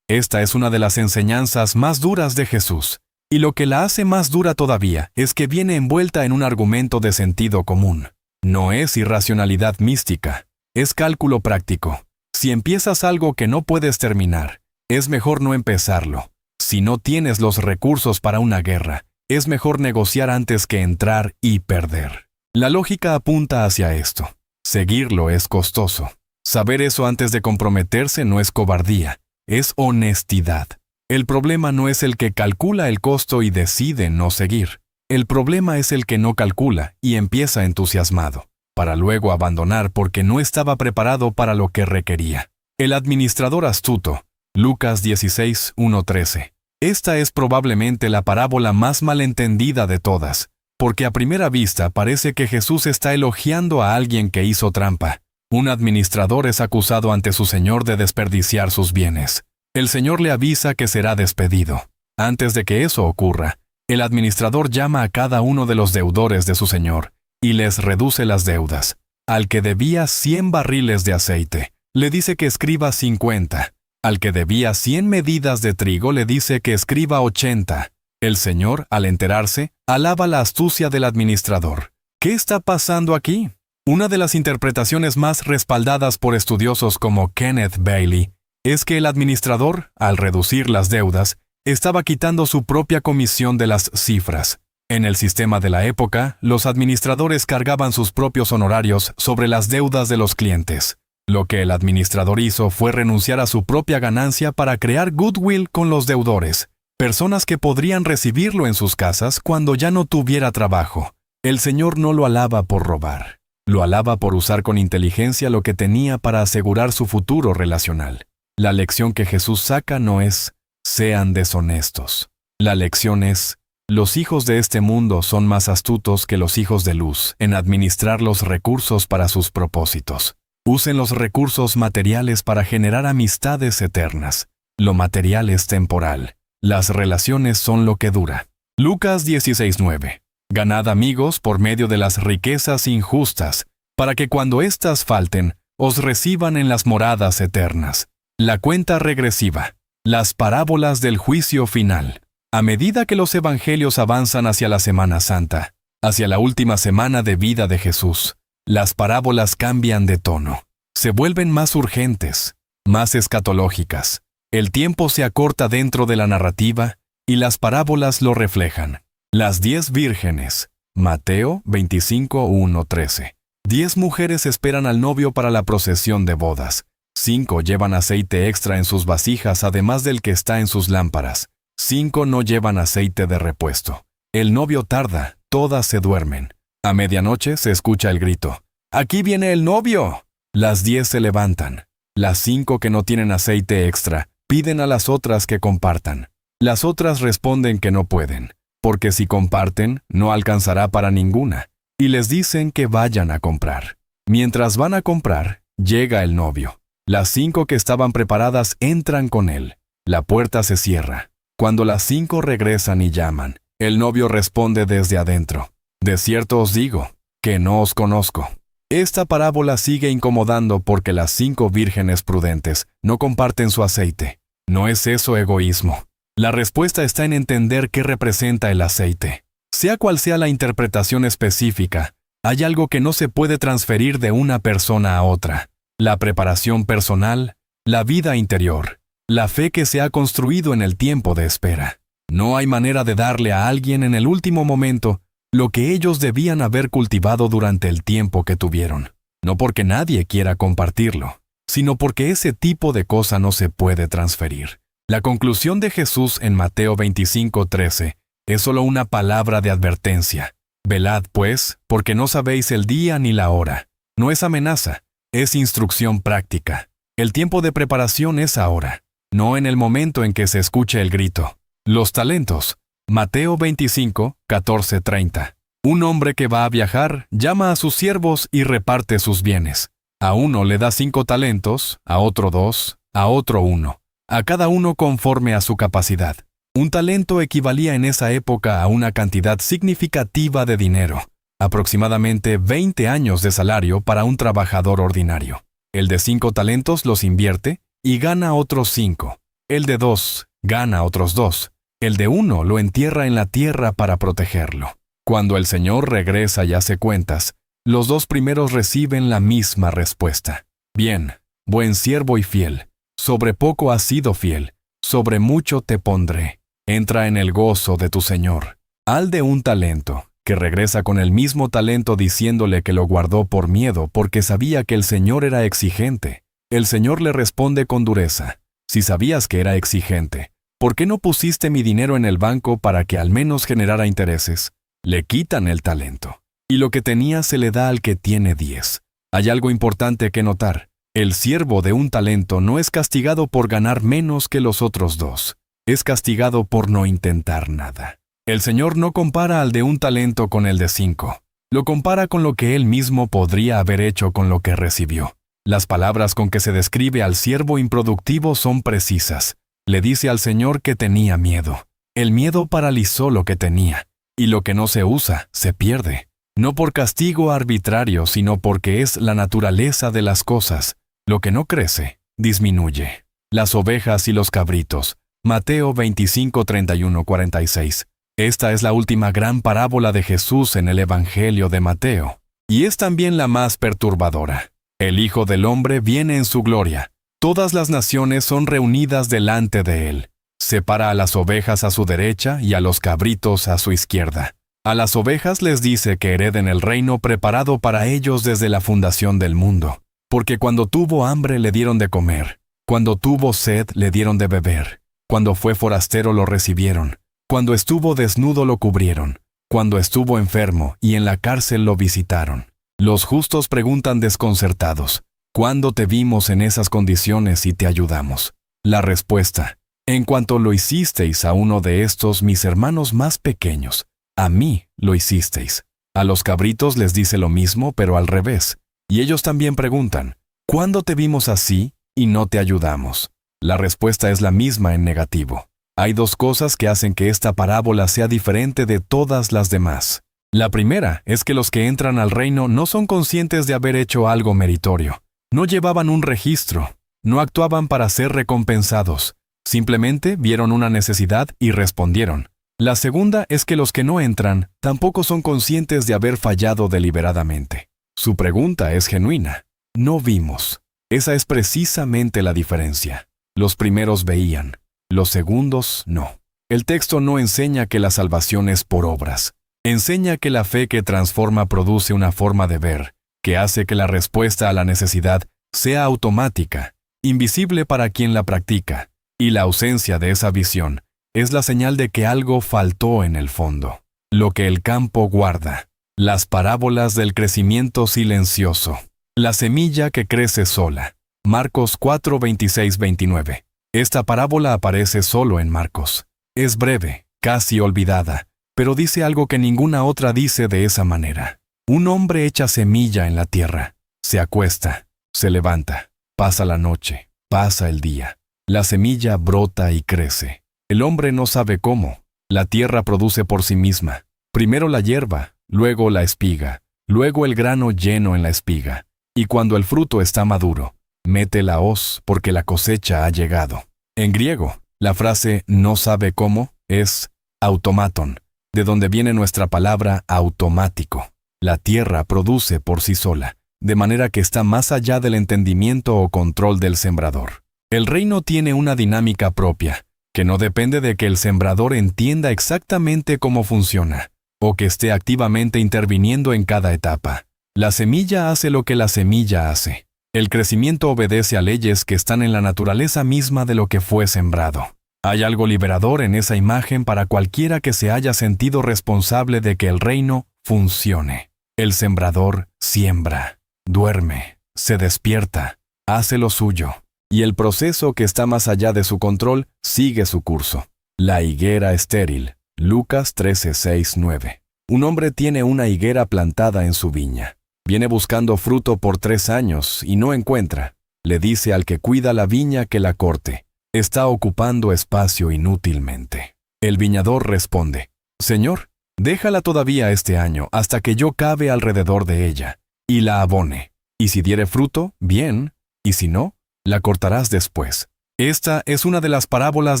Esta es una de las enseñanzas más duras de Jesús, y lo que la hace más dura todavía es que viene envuelta en un argumento de sentido común. No es irracionalidad mística, es cálculo práctico. Si empiezas algo que no puedes terminar, es mejor no empezarlo. Si no tienes los recursos para una guerra, es mejor negociar antes que entrar y perder. La lógica apunta hacia esto. Seguirlo es costoso. Saber eso antes de comprometerse no es cobardía, es honestidad. El problema no es el que calcula el costo y decide no seguir. El problema es el que no calcula y empieza entusiasmado, para luego abandonar porque no estaba preparado para lo que requería. El administrador astuto, Lucas 16:1-13. Esta es probablemente la parábola más malentendida de todas, porque a primera vista parece que Jesús está elogiando a alguien que hizo trampa. Un administrador es acusado ante su señor de desperdiciar sus bienes. El señor le avisa que será despedido. Antes de que eso ocurra, el administrador llama a cada uno de los deudores de su señor y les reduce las deudas. Al que debía 100 barriles de aceite, le dice que escriba 50. Al que debía 100 medidas de trigo, le dice que escriba 80. El señor, al enterarse, alaba la astucia del administrador. ¿Qué está pasando aquí? Una de las interpretaciones más respaldadas por estudiosos como Kenneth Bailey es que el administrador, al reducir las deudas, estaba quitando su propia comisión de las cifras. En el sistema de la época, los administradores cargaban sus propios honorarios sobre las deudas de los clientes. Lo que el administrador hizo fue renunciar a su propia ganancia para crear goodwill con los deudores, personas que podrían recibirlo en sus casas cuando ya no tuviera trabajo. El Señor no lo alaba por robar, lo alaba por usar con inteligencia lo que tenía para asegurar su futuro relacional. La lección que Jesús saca no es, sean deshonestos. La lección es, los hijos de este mundo son más astutos que los hijos de luz en administrar los recursos para sus propósitos. Usen los recursos materiales para generar amistades eternas. Lo material es temporal. Las relaciones son lo que dura. Lucas 16:9. Ganad amigos por medio de las riquezas injustas, para que cuando éstas falten, os reciban en las moradas eternas. La cuenta regresiva. Las parábolas del juicio final. A medida que los evangelios avanzan hacia la Semana Santa, hacia la última semana de vida de Jesús, las parábolas cambian de tono. Se vuelven más urgentes, más escatológicas. El tiempo se acorta dentro de la narrativa y las parábolas lo reflejan. Las 10 vírgenes. Mateo 25:1-13. 10 mujeres esperan al novio para la procesión de bodas. 5 llevan aceite extra en sus vasijas además del que está en sus lámparas. 5 no llevan aceite de repuesto. El novio tarda, todas se duermen. A medianoche se escucha el grito. ¡Aquí viene el novio! Las 10 se levantan. Las 5 que no tienen aceite extra piden a las otras que compartan. Las otras responden que no pueden, porque si comparten, no alcanzará para ninguna, y les dicen que vayan a comprar. Mientras van a comprar, llega el novio. Las 5 que estaban preparadas entran con él. La puerta se cierra. Cuando las 5 regresan y llaman, el novio responde desde adentro. De cierto os digo, que no os conozco. Esta parábola sigue incomodando porque las 5 vírgenes prudentes no comparten su aceite. ¿No es eso egoísmo? La respuesta está en entender qué representa el aceite. Sea cual sea la interpretación específica, hay algo que no se puede transferir de una persona a otra. La preparación personal, la vida interior, la fe que se ha construido en el tiempo de espera. No hay manera de darle a alguien en el último momento lo que ellos debían haber cultivado durante el tiempo que tuvieron. No porque nadie quiera compartirlo, sino porque ese tipo de cosa no se puede transferir. La conclusión de Jesús en Mateo 25:13 es solo una palabra de advertencia. Velad, pues, porque no sabéis el día ni la hora. No es amenaza, es instrucción práctica. El tiempo de preparación es ahora, no en el momento en que se escuche el grito. Los talentos. Mateo 25:14-30. Un hombre que va a viajar llama a sus siervos y reparte sus bienes. A uno le da 5 talentos, a otro 2, a otro 1, a cada uno conforme a su capacidad. Un talento equivalía en esa época a una cantidad significativa de dinero, aproximadamente 20 años de salario para un trabajador ordinario. El de 5 talentos los invierte y gana otros 5. El de 2 gana otros 2. El de 1 lo entierra en la tierra para protegerlo. Cuando el Señor regresa y hace cuentas, los 2 primeros reciben la misma respuesta. Bien, buen siervo y fiel, sobre poco has sido fiel, sobre mucho te pondré. Entra en el gozo de tu Señor. Al de 1 talento, que regresa con el mismo talento diciéndole que lo guardó por miedo porque sabía que el Señor era exigente. El Señor le responde con dureza: si sabías que era exigente, ¿por qué no pusiste mi dinero en el banco para que al menos generara intereses? Le quitan el talento, y lo que tenía se le da al que tiene 10. Hay algo importante que notar. El siervo de 1 talento no es castigado por ganar menos que los otros 2. Es castigado por no intentar nada. El Señor no compara al de 1 talento con el de 5. Lo compara con lo que él mismo podría haber hecho con lo que recibió. Las palabras con que se describe al siervo improductivo son precisas. Le dice al Señor que tenía miedo. El miedo paralizó lo que tenía, y lo que no se usa, se pierde. No por castigo arbitrario, sino porque es la naturaleza de las cosas. Lo que no crece, disminuye. Las ovejas y los cabritos. Mateo 25, 31, 46. Esta es la última gran parábola de Jesús en el Evangelio de Mateo. Y es también la más perturbadora. El Hijo del Hombre viene en su gloria. Todas las naciones son reunidas delante de él. Separa a las ovejas a su derecha y a los cabritos a su izquierda. A las ovejas les dice que hereden el reino preparado para ellos desde la fundación del mundo. Porque cuando tuvo hambre le dieron de comer. Cuando tuvo sed le dieron de beber. Cuando fue forastero lo recibieron. Cuando estuvo desnudo lo cubrieron. Cuando estuvo enfermo y en la cárcel lo visitaron. Los justos preguntan desconcertados: ¿cuándo te vimos en esas condiciones y te ayudamos? La respuesta: en cuanto lo hicisteis a uno de estos mis hermanos más pequeños, a mí lo hicisteis. A los cabritos les dice lo mismo, pero al revés. Y ellos también preguntan: ¿cuándo te vimos así y no te ayudamos? La respuesta es la misma en negativo. Hay 2 cosas que hacen que esta parábola sea diferente de todas las demás. La primera es que los que entran al reino no son conscientes de haber hecho algo meritorio. No llevaban un registro, no actuaban para ser recompensados. Simplemente vieron una necesidad y respondieron. La segunda es que los que no entran tampoco son conscientes de haber fallado deliberadamente. Su pregunta es genuina. No vimos. Esa es precisamente la diferencia. Los primeros veían, los segundos no. El texto no enseña que la salvación es por obras. Enseña que la fe que transforma produce una forma de ver, que hace que la respuesta a la necesidad sea automática, invisible para quien la practica, y la ausencia de esa visión es la señal de que algo faltó en el fondo. Lo que el campo guarda. Las parábolas del crecimiento silencioso. La semilla que crece sola. Marcos 4, 26, 29. Esta parábola aparece solo en Marcos. Es breve, casi olvidada, pero dice algo que ninguna otra dice de esa manera. Un hombre echa semilla en la tierra. Se acuesta, se levanta, pasa la noche, pasa el día. La semilla brota y crece. El hombre no sabe cómo. La tierra produce por sí misma. Primero la hierba, luego la espiga, luego el grano lleno en la espiga. Y cuando el fruto está maduro, mete la hoz porque la cosecha ha llegado. En griego, la frase no sabe cómo es automaton, de donde viene nuestra palabra automático. La tierra produce por sí sola, de manera que está más allá del entendimiento o control del sembrador. El reino tiene una dinámica propia, que no depende de que el sembrador entienda exactamente cómo funciona, o que esté activamente interviniendo en cada etapa. La semilla hace lo que la semilla hace. El crecimiento obedece a leyes que están en la naturaleza misma de lo que fue sembrado. Hay algo liberador en esa imagen para cualquiera que se haya sentido responsable de que el reino funcione. El sembrador siembra, duerme, se despierta, hace lo suyo, y el proceso que está más allá de su control sigue su curso. La higuera estéril, Lucas 13, 6, 9. Un hombre tiene una higuera plantada en su viña. Viene buscando fruto por 3 años y no encuentra. Le dice al que cuida la viña que la corte. Está ocupando espacio inútilmente. El viñador responde: Señor, déjala todavía este año hasta que yo cave alrededor de ella y la abone. Y si diere fruto, bien, y si no, la cortarás después. Esta es una de las parábolas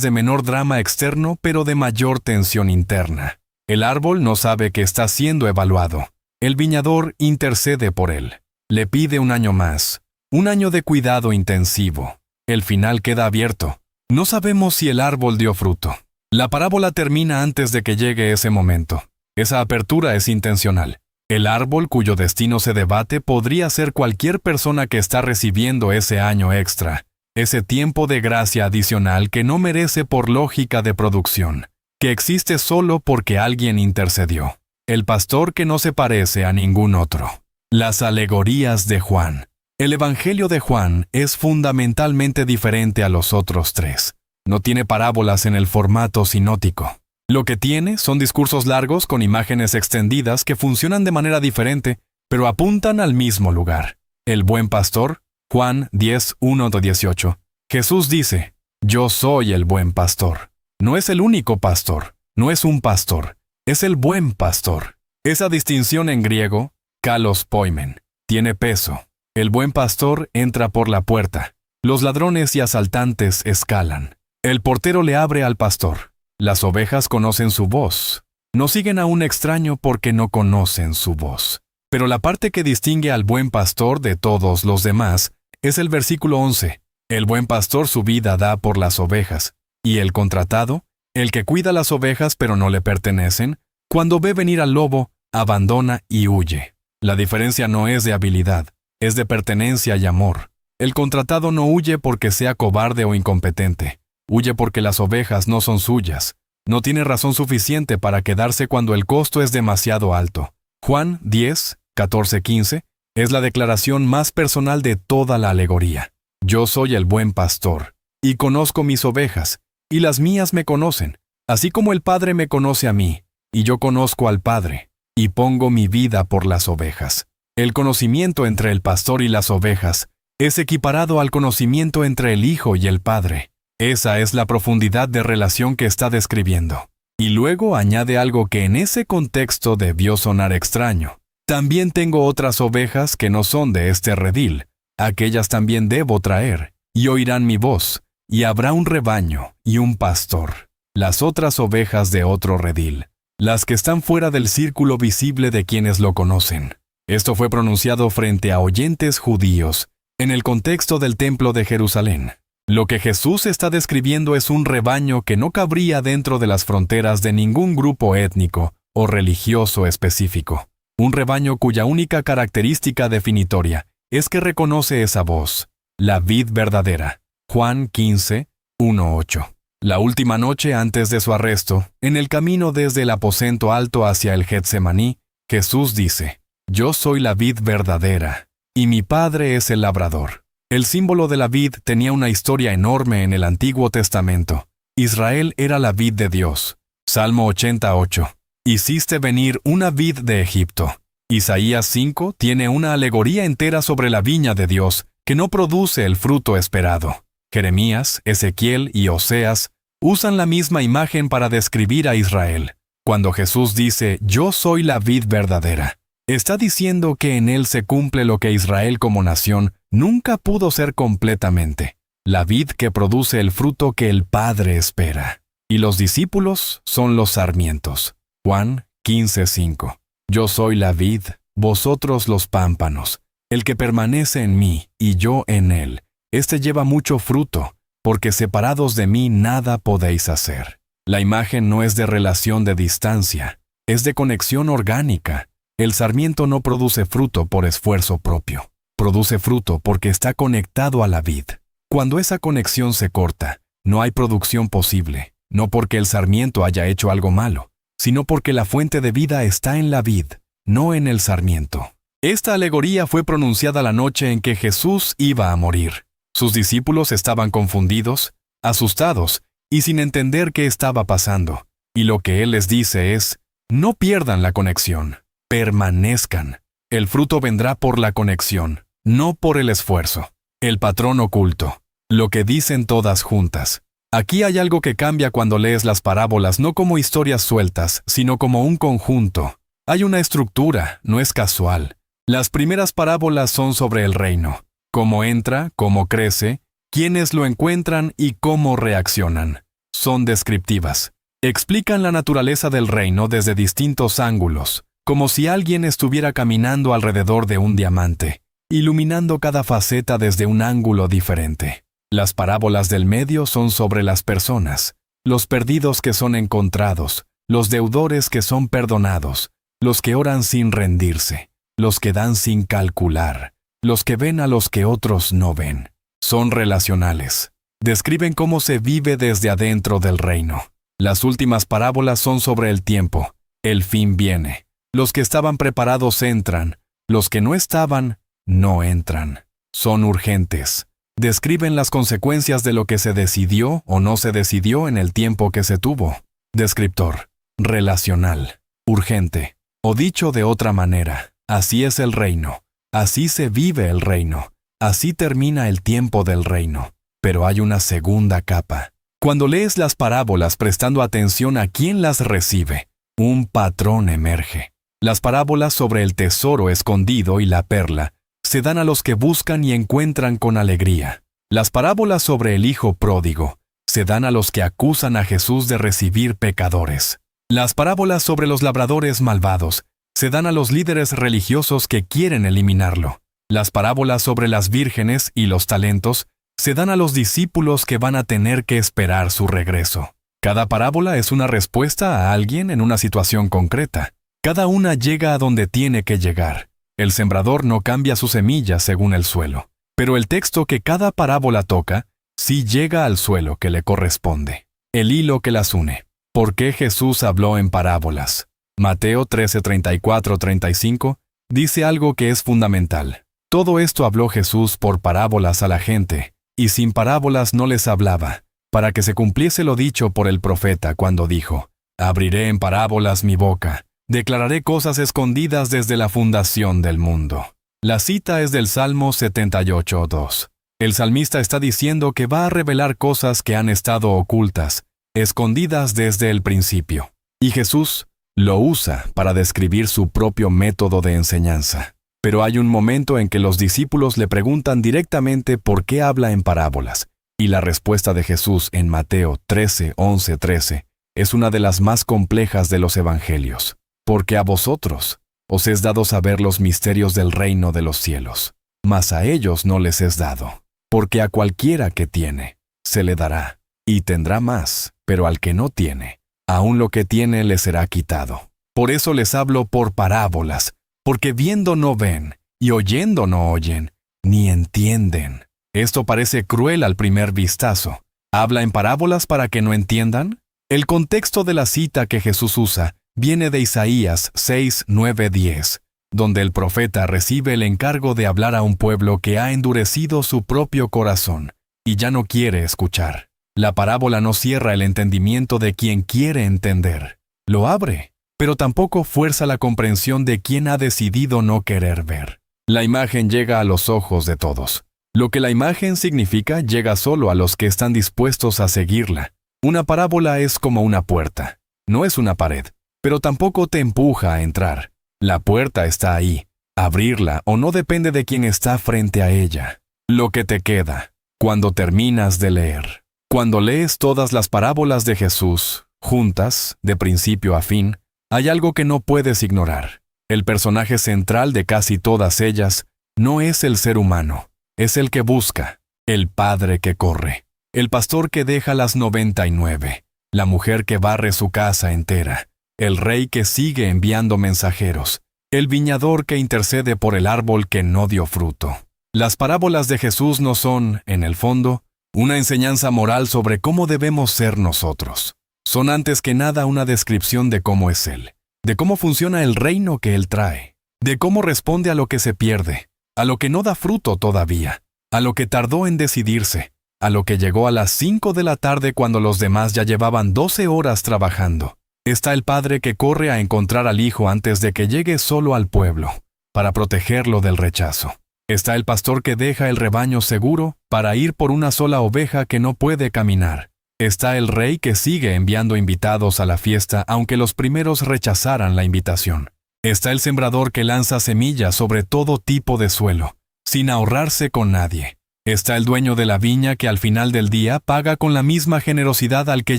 de menor drama externo, pero de mayor tensión interna. El árbol no sabe que está siendo evaluado. El viñador intercede por él. Le pide un año más, un año de cuidado intensivo. El final queda abierto. No sabemos si el árbol dio fruto. La parábola termina antes de que llegue ese momento. Esa apertura es intencional. El árbol cuyo destino se debate podría ser cualquier persona que está recibiendo ese año extra, ese tiempo de gracia adicional que no merece por lógica de producción, que existe solo porque alguien intercedió. El pastor que no se parece a ningún otro. Las alegorías de Juan. El Evangelio de Juan es fundamentalmente diferente a los otros 3. No tiene parábolas en el formato sinótico. Lo que tiene son discursos largos con imágenes extendidas que funcionan de manera diferente, pero apuntan al mismo lugar. El buen pastor, Juan 10, 1-18. Jesús dice: Yo soy el buen pastor. No es el único pastor, no es un pastor, es el buen pastor. Esa distinción en griego, kalos poimen, tiene peso. El buen pastor entra por la puerta. Los ladrones y asaltantes escalan. El portero le abre al pastor. Las ovejas conocen su voz. No siguen a un extraño porque no conocen su voz. Pero la parte que distingue al buen pastor de todos los demás es el versículo 11. El buen pastor su vida da por las ovejas. Y el contratado, el que cuida las ovejas pero no le pertenecen, cuando ve venir al lobo, abandona y huye. La diferencia no es de habilidad, es de pertenencia y amor. El contratado no huye porque sea cobarde o incompetente. Huye porque las ovejas no son suyas. No tiene razón suficiente para quedarse cuando el costo es demasiado alto. Juan 10, 14-15 es la declaración más personal de toda la alegoría. Yo soy el buen pastor, y conozco mis ovejas, y las mías me conocen, así como el Padre me conoce a mí, y yo conozco al Padre, y pongo mi vida por las ovejas. El conocimiento entre el pastor y las ovejas es equiparado al conocimiento entre el Hijo y el Padre. Esa es la profundidad de relación que está describiendo. Y luego añade algo que en ese contexto debió sonar extraño. También tengo otras ovejas que no son de este redil. Aquellas también debo traer, y oirán mi voz, y habrá un rebaño y un pastor. Las otras ovejas de otro redil, las que están fuera del círculo visible de quienes lo conocen. Esto fue pronunciado frente a oyentes judíos, en el contexto del templo de Jerusalén. Lo que Jesús está describiendo es un rebaño que no cabría dentro de las fronteras de ningún grupo étnico o religioso específico. Un rebaño cuya única característica definitoria es que reconoce esa voz, la vid verdadera. Juan 15, 1-8. La última noche antes de su arresto, en el camino desde el aposento alto hacia el Getsemaní, Jesús dice: Yo soy la vid verdadera, y mi Padre es el labrador. El símbolo de la vid tenía una historia enorme en el Antiguo Testamento. Israel era la vid de Dios. Salmo 88. Hiciste venir una vid de Egipto. Isaías 5 tiene una alegoría entera sobre la viña de Dios, que no produce el fruto esperado. Jeremías, Ezequiel y Oseas usan la misma imagen para describir a Israel. Cuando Jesús dice, Yo soy la vid verdadera, está diciendo que en él se cumple lo que Israel como nación nunca pudo ser completamente, la vid que produce el fruto que el Padre espera. Y los discípulos son los sarmientos. Juan 15:5. Yo soy la vid, vosotros los pámpanos. El que permanece en mí y yo en él, éste lleva mucho fruto, porque separados de mí nada podéis hacer. La imagen no es de relación de distancia, es de conexión orgánica. El sarmiento no produce fruto por esfuerzo propio. Produce fruto porque está conectado a la vid. Cuando esa conexión se corta, no hay producción posible, no porque el sarmiento haya hecho algo malo, sino porque la fuente de vida está en la vid, no en el sarmiento. Esta alegoría fue pronunciada la noche en que Jesús iba a morir. Sus discípulos estaban confundidos, asustados y sin entender qué estaba pasando. Y lo que Él les dice es, No pierdan la conexión. Permanezcan. El fruto vendrá por la conexión, no por el esfuerzo. El patrón oculto. Lo que dicen todas juntas. Aquí hay algo que cambia cuando lees las parábolas, no como historias sueltas, sino como un conjunto. Hay una estructura, no es casual. Las primeras parábolas son sobre el reino. Cómo entra, cómo crece, quiénes lo encuentran y cómo reaccionan. Son descriptivas. Explican la naturaleza del reino desde distintos ángulos, como si alguien estuviera caminando alrededor de un diamante, iluminando cada faceta desde un ángulo diferente. Las parábolas del medio son sobre las personas, los perdidos que son encontrados, los deudores que son perdonados, los que oran sin rendirse, los que dan sin calcular, los que ven a los que otros no ven. Son relacionales. Describen cómo se vive desde adentro del reino. Las últimas parábolas son sobre el tiempo. El fin viene. Los que estaban preparados entran. Los que no estaban, no entran. Son urgentes. Describen las consecuencias de lo que se decidió o no se decidió en el tiempo que se tuvo. Descriptor. Relacional. Urgente. O dicho de otra manera, así es el reino. Así se vive el reino. Así termina el tiempo del reino. Pero hay una segunda capa. Cuando lees las parábolas prestando atención a quién las recibe, un patrón emerge. Las parábolas sobre el tesoro escondido y la perla se dan a los que buscan y encuentran con alegría. Las parábolas sobre el hijo pródigo se dan a los que acusan a Jesús de recibir pecadores. Las parábolas sobre los labradores malvados se dan a los líderes religiosos que quieren eliminarlo. Las parábolas sobre las vírgenes y los talentos se dan a los discípulos que van a tener que esperar su regreso. Cada parábola es una respuesta a alguien en una situación concreta. Cada una llega a donde tiene que llegar. El sembrador no cambia sus semillas según el suelo, pero el texto que cada parábola toca sí llega al suelo que le corresponde. El hilo que las une. ¿Por qué Jesús habló en parábolas? Mateo 13:34-35 dice algo que es fundamental. Todo esto habló Jesús por parábolas a la gente, y sin parábolas no les hablaba, para que se cumpliese lo dicho por el profeta cuando dijo: «Abriré en parábolas mi boca, declararé cosas escondidas desde la fundación del mundo». La cita es del Salmo 78:2. El salmista está diciendo que va a revelar cosas que han estado ocultas, escondidas desde el principio. Y Jesús lo usa para describir su propio método de enseñanza. Pero hay un momento en que los discípulos le preguntan directamente por qué habla en parábolas, y la respuesta de Jesús en Mateo 13:11-13 es una de las más complejas de los evangelios. Porque a vosotros os es dado saber los misterios del reino de los cielos, mas a ellos no les es dado. Porque a cualquiera que tiene, se le dará, y tendrá más, pero al que no tiene, aun lo que tiene le será quitado. Por eso les hablo por parábolas, porque viendo no ven, y oyendo no oyen, ni entienden. Esto parece cruel al primer vistazo. ¿Habla en parábolas para que no entiendan? El contexto de la cita que Jesús usa viene de Isaías 6:9-10, donde el profeta recibe el encargo de hablar a un pueblo que ha endurecido su propio corazón y ya no quiere escuchar. La parábola no cierra el entendimiento de quien quiere entender. Lo abre, pero tampoco fuerza la comprensión de quien ha decidido no querer ver. La imagen llega a los ojos de todos. Lo que la imagen significa llega solo a los que están dispuestos a seguirla. Una parábola es como una puerta. No es una pared, pero tampoco te empuja a entrar. La puerta está ahí. Abrirla o no depende de quien está frente a ella. Lo que te queda, cuando terminas de leer. Cuando lees todas las parábolas de Jesús, juntas, de principio a fin, hay algo que no puedes ignorar. El personaje central de casi todas ellas no es el ser humano, es el que busca, el padre que corre, el pastor que deja las 99, la mujer que barre su casa entera, el rey que sigue enviando mensajeros, el viñador que intercede por el árbol que no dio fruto. Las parábolas de Jesús no son, en el fondo, una enseñanza moral sobre cómo debemos ser nosotros. Son antes que nada una descripción de cómo es Él, de cómo funciona el reino que Él trae, de cómo responde a lo que se pierde, a lo que no da fruto todavía, a lo que tardó en decidirse, a lo que llegó a las 5 de la tarde cuando los demás ya llevaban 12 horas trabajando, Está el padre que corre a encontrar al hijo antes de que llegue solo al pueblo, para protegerlo del rechazo. Está el pastor que deja el rebaño seguro para ir por una sola oveja que no puede caminar. Está el rey que sigue enviando invitados a la fiesta aunque los primeros rechazaran la invitación. Está el sembrador que lanza semillas sobre todo tipo de suelo, sin ahorrarse con nadie. Está el dueño de la viña que al final del día paga con la misma generosidad al que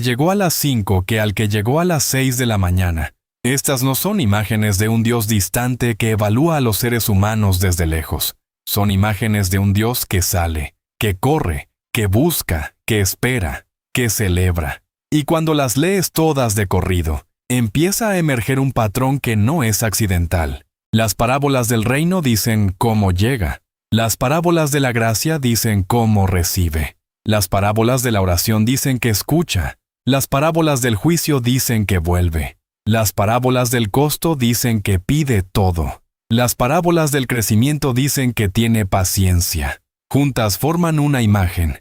llegó a las 5 que al que llegó a las 6 de la mañana. Estas no son imágenes de un Dios distante que evalúa a los seres humanos desde lejos. Son imágenes de un Dios que sale, que corre, que busca, que espera, que celebra. Y cuando las lees todas de corrido, empieza a emerger un patrón que no es accidental. Las parábolas del reino dicen cómo llega. Las parábolas de la gracia dicen cómo recibe. Las parábolas de la oración dicen que escucha. Las parábolas del juicio dicen que vuelve. Las parábolas del costo dicen que pide todo. Las parábolas del crecimiento dicen que tiene paciencia. Juntas forman una imagen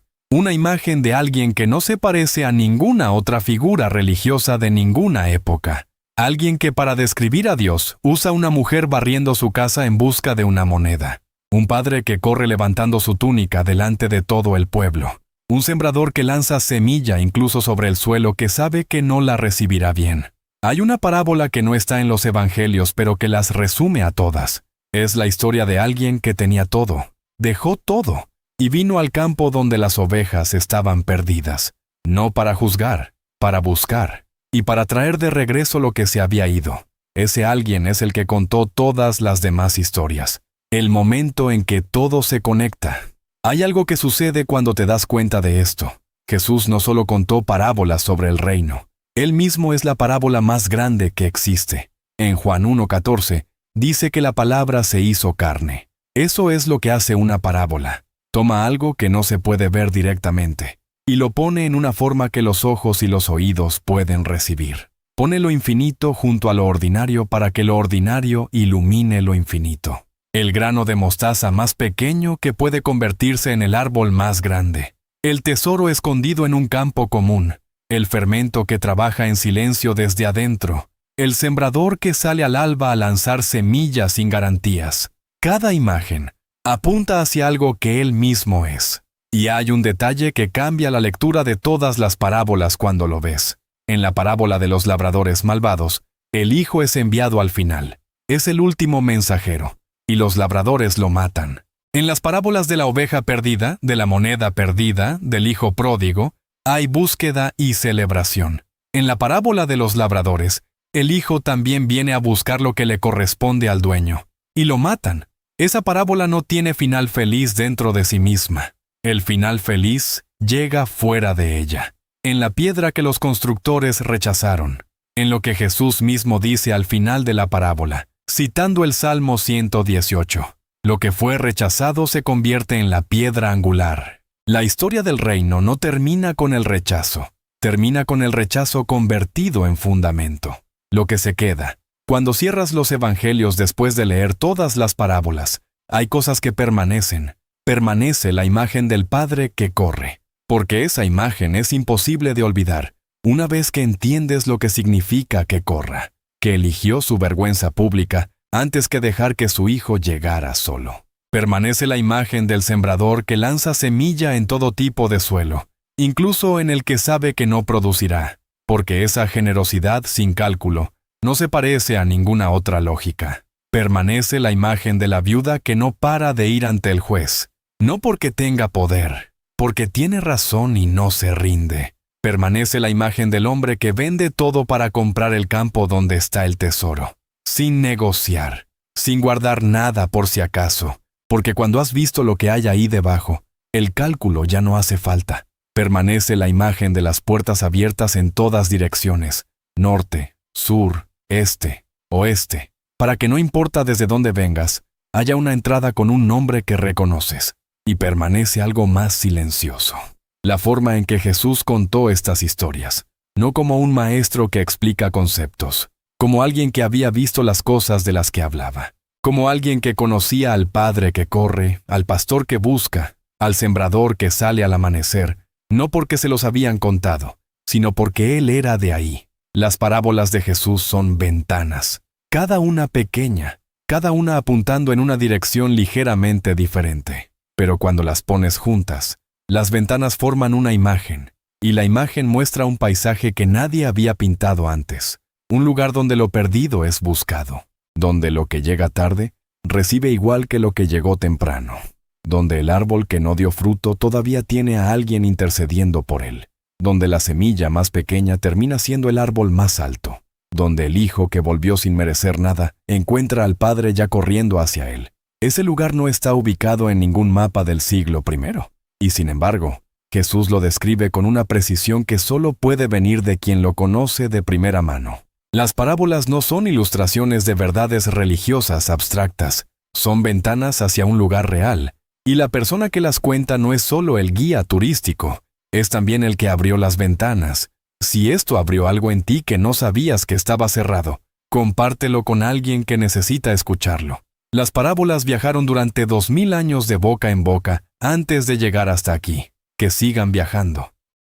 de alguien que no se parece a ninguna otra figura religiosa de ninguna época. Alguien que para describir a Dios usa una mujer barriendo su casa en busca de una moneda. Un padre que corre levantando su túnica delante de todo el pueblo. Un sembrador que lanza semilla incluso sobre el suelo que sabe que no la recibirá bien. Hay una parábola que no está en los evangelios, pero que las resume a todas. Es la historia de alguien que tenía todo, dejó todo, y vino al campo donde las ovejas estaban perdidas, no para juzgar, para buscar, y para traer de regreso lo que se había ido. Ese alguien es el que contó todas las demás historias. El momento en que todo se conecta. Hay algo que sucede cuando te das cuenta de esto. Jesús no solo contó parábolas sobre el reino. Él mismo es la parábola más grande que existe. En Juan 1:14, dice que la palabra se hizo carne. Eso es lo que hace una parábola. Toma algo que no se puede ver directamente y lo pone en una forma que los ojos y los oídos pueden recibir. Pone lo infinito junto a lo ordinario para que lo ordinario ilumine lo infinito. El grano de mostaza más pequeño que puede convertirse en el árbol más grande. El tesoro escondido en un campo común. El fermento que trabaja en silencio desde adentro. El sembrador que sale al alba a lanzar semillas sin garantías. Cada imagen apunta hacia algo que él mismo es. Y hay un detalle que cambia la lectura de todas las parábolas cuando lo ves. En la parábola de los labradores malvados, el hijo es enviado al final. Es el último mensajero. Y los labradores lo matan. En las parábolas de la oveja perdida, de la moneda perdida, del hijo pródigo, hay búsqueda y celebración. En la parábola de los labradores, el hijo también viene a buscar lo que le corresponde al dueño. Y lo matan. Esa parábola no tiene final feliz dentro de sí misma. El final feliz llega fuera de ella. En la piedra que los constructores rechazaron. En lo que Jesús mismo dice al final de la parábola, citando el Salmo 118. Lo que fue rechazado se convierte en la piedra angular. La historia del reino no termina con el rechazo, termina con el rechazo convertido en fundamento. Lo que se queda. Cuando cierras los evangelios después de leer todas las parábolas, hay cosas que permanecen. Permanece la imagen del Padre que corre, porque esa imagen es imposible de olvidar, una vez que entiendes lo que significa que corra, que eligió su vergüenza pública antes que dejar que su hijo llegara solo. Permanece la imagen del sembrador que lanza semilla en todo tipo de suelo, incluso en el que sabe que no producirá, porque esa generosidad sin cálculo no se parece a ninguna otra lógica. Permanece la imagen de la viuda que no para de ir ante el juez, no porque tenga poder, porque tiene razón y no se rinde. Permanece la imagen del hombre que vende todo para comprar el campo donde está el tesoro, sin negociar, sin guardar nada por si acaso, porque cuando has visto lo que hay ahí debajo, el cálculo ya no hace falta. Permanece la imagen de las puertas abiertas en todas direcciones, norte, sur, este, oeste, para que no importa desde dónde vengas, haya una entrada con un nombre que reconoces, y permanece algo más silencioso. La forma en que Jesús contó estas historias, no como un maestro que explica conceptos, como alguien que había visto las cosas de las que hablaba, como alguien que conocía al Padre que corre, al pastor que busca, al sembrador que sale al amanecer, no porque se los habían contado, sino porque Él era de ahí. Las parábolas de Jesús son ventanas, cada una pequeña, cada una apuntando en una dirección ligeramente diferente. Pero cuando las pones juntas, las ventanas forman una imagen, y la imagen muestra un paisaje que nadie había pintado antes, un lugar donde lo perdido es buscado, donde lo que llega tarde recibe igual que lo que llegó temprano, donde el árbol que no dio fruto todavía tiene a alguien intercediendo por él, donde la semilla más pequeña termina siendo el árbol más alto, donde el hijo que volvió sin merecer nada encuentra al padre ya corriendo hacia él. Ese lugar no está ubicado en ningún mapa del siglo I, y sin embargo, Jesús lo describe con una precisión que solo puede venir de quien lo conoce de primera mano. Las parábolas no son ilustraciones de verdades religiosas abstractas, son ventanas hacia un lugar real, y la persona que las cuenta no es solo el guía turístico, es también el que abrió las ventanas. Si esto abrió algo en ti que no sabías que estaba cerrado, compártelo con alguien que necesita escucharlo. Las parábolas viajaron durante 2000 años de boca en boca antes de llegar hasta aquí. Que sigan viajando.